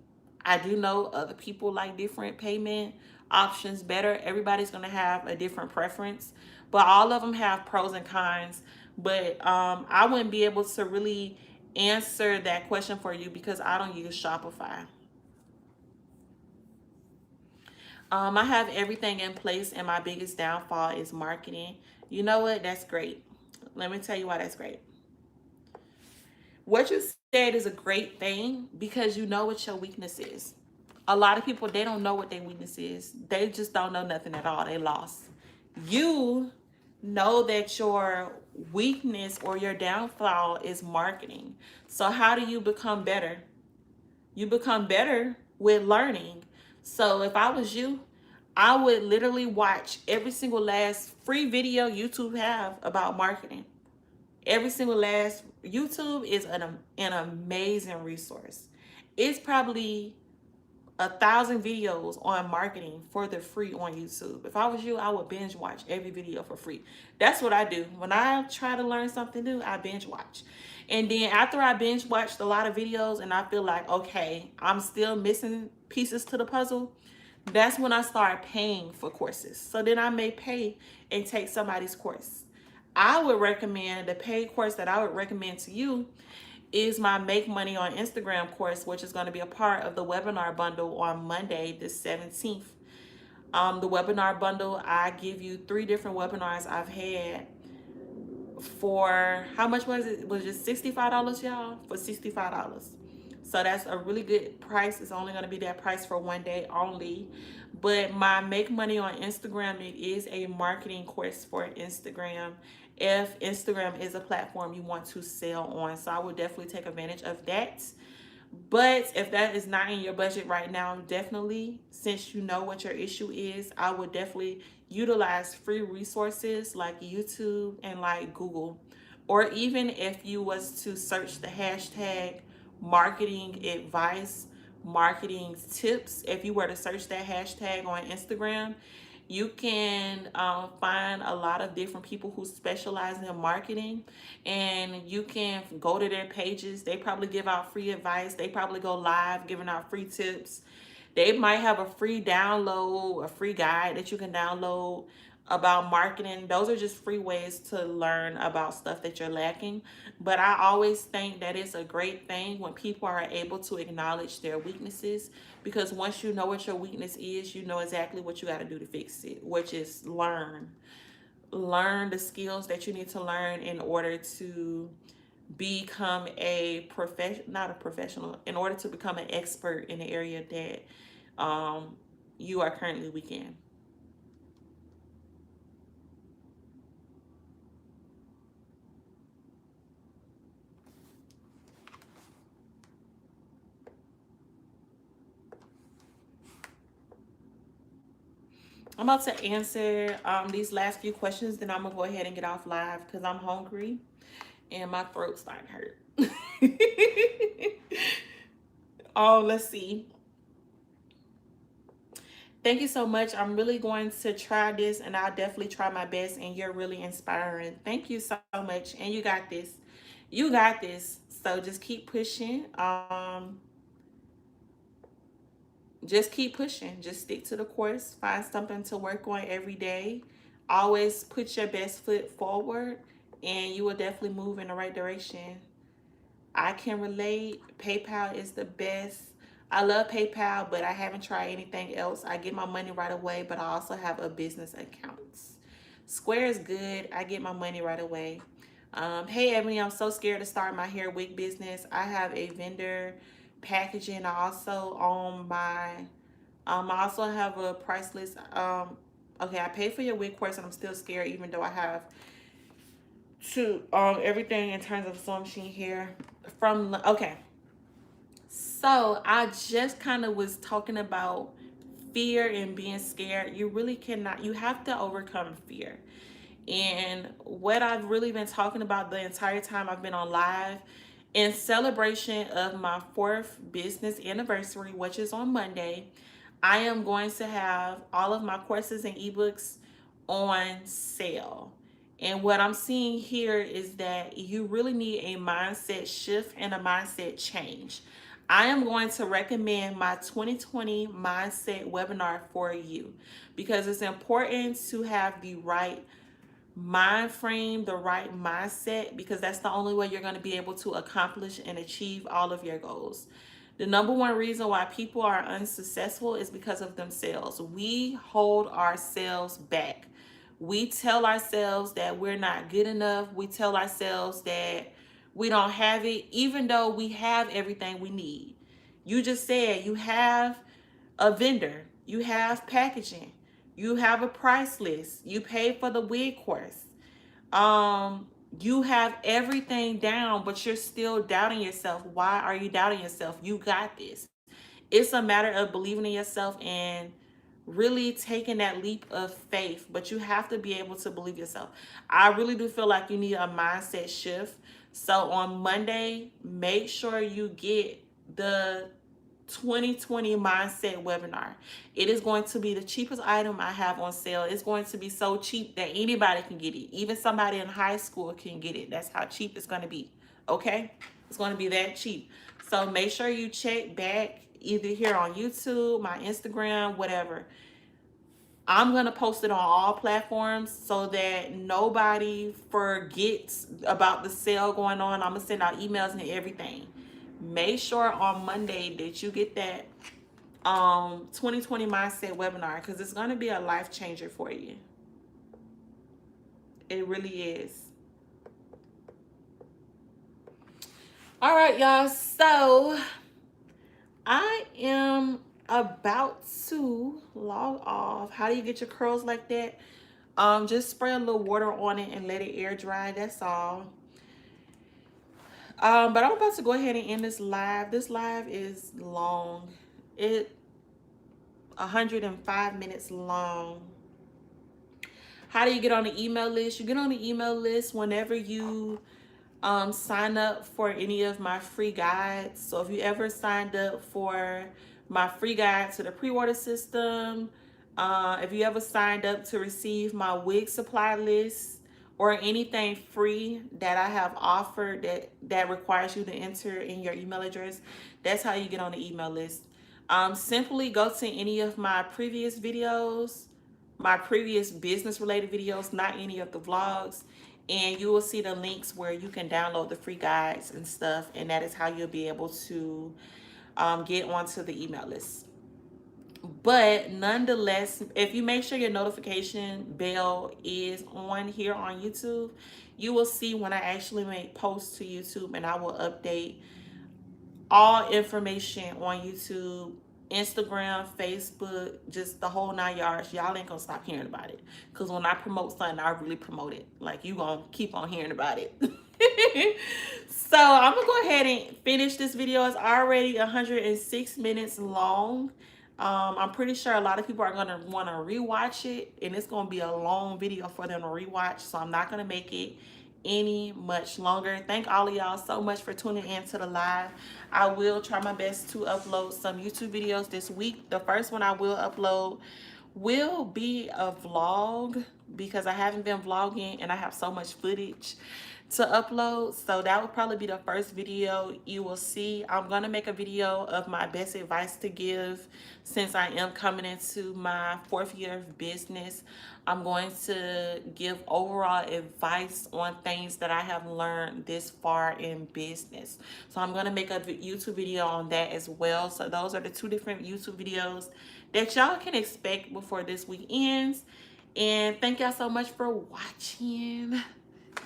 A: I do know other people like different payment options better. Everybody's gonna have a different preference, but all of them have pros and cons. But I wouldn't be able to really answer that question for you because I don't use Shopify. I have everything in place, and my biggest downfall is marketing. You know what? That's great. Let me tell you why that's great. What you said is a great thing because you know what your weakness is. A lot of people, they don't know what their weakness is. They just don't know nothing at all. They lost. You know that your weakness or your downfall is marketing. So how do you become better? You become better with learning. So if I was you, I would literally watch every single last free video YouTube have about marketing. Every single last YouTube is an amazing resource. It's probably 1,000 videos on marketing for the free on YouTube. If I was you, I would binge watch every video for free. That's what I do. When I try to learn something new, I binge watch. And then after I binge watched a lot of videos and I feel like, okay, I'm still missing pieces to the puzzle, that's when I start paying for courses. So then I may pay and take somebody's course. I would recommend the paid course that I would recommend to you is my Make Money on Instagram course, which is going to be a part of the webinar bundle on Monday, the 17th. The webinar bundle, I give you 3 different webinars I've had for how much was it? Was it $65, y'all? For $65. So that's a really good price. It's only going to be that price for one day only. But my Make Money on Instagram, it is a marketing course for Instagram. If Instagram is a platform you want to sell on, so I would definitely take advantage of that. But if that is not in your budget right now, definitely, since you know what your issue is, I would definitely utilize free resources like YouTube and like Google. Or even if you was to search the hashtag marketing advice, marketing tips, if you were to search that hashtag on Instagram, you can find a lot of different people who specialize in marketing, and you can go to their pages. They probably give out free advice. They probably go live giving out free tips. They might have a free download, a free guide that you can download about marketing. Those are just free ways to learn about stuff that you're lacking. But I always think that it's a great thing when people are able to acknowledge their weaknesses, because once you know what your weakness is, you know exactly what you got to do to fix it, which is learn the skills that you need to learn in order to become not a professional, in order to become an expert in the area that you are currently weak in. I'm about to answer these last few questions, then I'm gonna go ahead and get off live because I'm hungry and my throat's starting to hurt. Oh, let's see. Thank you so much. I'm really going to try this, and I'll definitely try my best, and you're really inspiring. Thank you so much. And you got this. You got this. So just keep pushing. Just keep pushing. Just stick to the course. Find something to work on every day. Always put your best foot forward, and you will definitely move in the right direction. I can relate. PayPal is the best. I love PayPal, but I haven't tried anything else. I get my money right away, but I also have a business account. Square is good. I get my money right away. Hey, Ebony, I'm so scared to start my hair wig business. I have a vendor packaging. I also own my, I also have a price list. Okay, I paid for your wig course, and I'm still scared, even though I have to everything in terms of sewing machine hair from. Okay, so I just kind of was talking about fear and being scared. You really cannot, you have to overcome fear. And what I've really been talking about the entire time I've been on live, in celebration of my 4th business anniversary, which is on Monday, I am going to have all of my courses and ebooks on sale. And what I'm seeing here is that you really need a mindset shift and a mindset change. I am going to recommend my 2020 mindset webinar for you, because it's important to have the right mind frame, the right mindset, because that's the only way you're going to be able to accomplish and achieve all of your goals. The number one reason why people are unsuccessful is because of themselves. We hold ourselves back. We tell ourselves that we're not good enough. We tell ourselves that we don't have it, even though we have everything we need. You just said you have a vendor, you have packaging, you have a price list, you pay for the wig course. You have everything down, but you're still doubting yourself. Why are you doubting yourself? You got this. It's a matter of believing in yourself and really taking that leap of faith, but you have to be able to believe yourself. I really do feel like you need a mindset shift. So on Monday, make sure you get the 2020 mindset webinar. It is going to be the cheapest item I have on sale. It's going to be so cheap that anybody can get it. Even somebody in high school can get it. That's how cheap it's going to be. Okay? It's going to be that cheap. So make sure you check back either here on YouTube, my Instagram, whatever. I'm going to post it on all platforms so that nobody forgets about the sale going on. I'm going to send out emails and everything. Make sure on Monday that you get that 2020 mindset webinar, because it's going to be a life changer for you. It really is. All right, y'all. So I am about to log off. How do you get your curls like that? Just spray a little water on it and let it air dry. That's all. But I'm about to go ahead and end this live. This live is long. It 105 minutes long. How do you get on the email list? You get on the email list whenever you sign up for any of my free guides. So if you ever signed up for my free guide to the pre-order system, if you ever signed up to receive my wig supply list, or anything free that I have offered that requires you to enter in your email address, that's how you get on the email list. Simply go to any of my previous videos, my previous business related videos, not any of the vlogs, and you will see the links where you can download the free guides and stuff, and that is how you'll be able to get onto the email list. But nonetheless, if you make sure your notification bell is on here on YouTube, you will see when I actually make posts to YouTube, and I will update all information on YouTube, Instagram, Facebook, just the whole 9 yards. Y'all ain't gonna stop hearing about it. Because when I promote something, I really promote it. Like, you gonna keep on hearing about it. So I'm gonna go ahead and finish this video. It's already 106 minutes long. I'm pretty sure a lot of people are gonna want to rewatch it, and it's gonna be a long video for them to rewatch. So I'm not gonna make it any much longer. Thank all of y'all so much for tuning in to the live. I will try my best to upload some YouTube videos this week. The first one I will upload will be a vlog, because I haven't been vlogging and I have so much footage to upload. So that will probably be the first video you will see. I'm gonna make a video of my best advice to give since I am coming into my 4th year of business. I'm going to give overall advice on things that I have learned this far in business. So I'm gonna make a YouTube video on that as well. So those are the 2 different YouTube videos that y'all can expect before this week ends. And thank y'all so much for watching.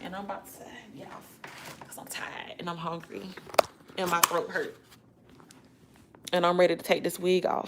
A: And I'm about to get off because I'm tired and I'm hungry and my throat hurt. And I'm ready to take this wig off.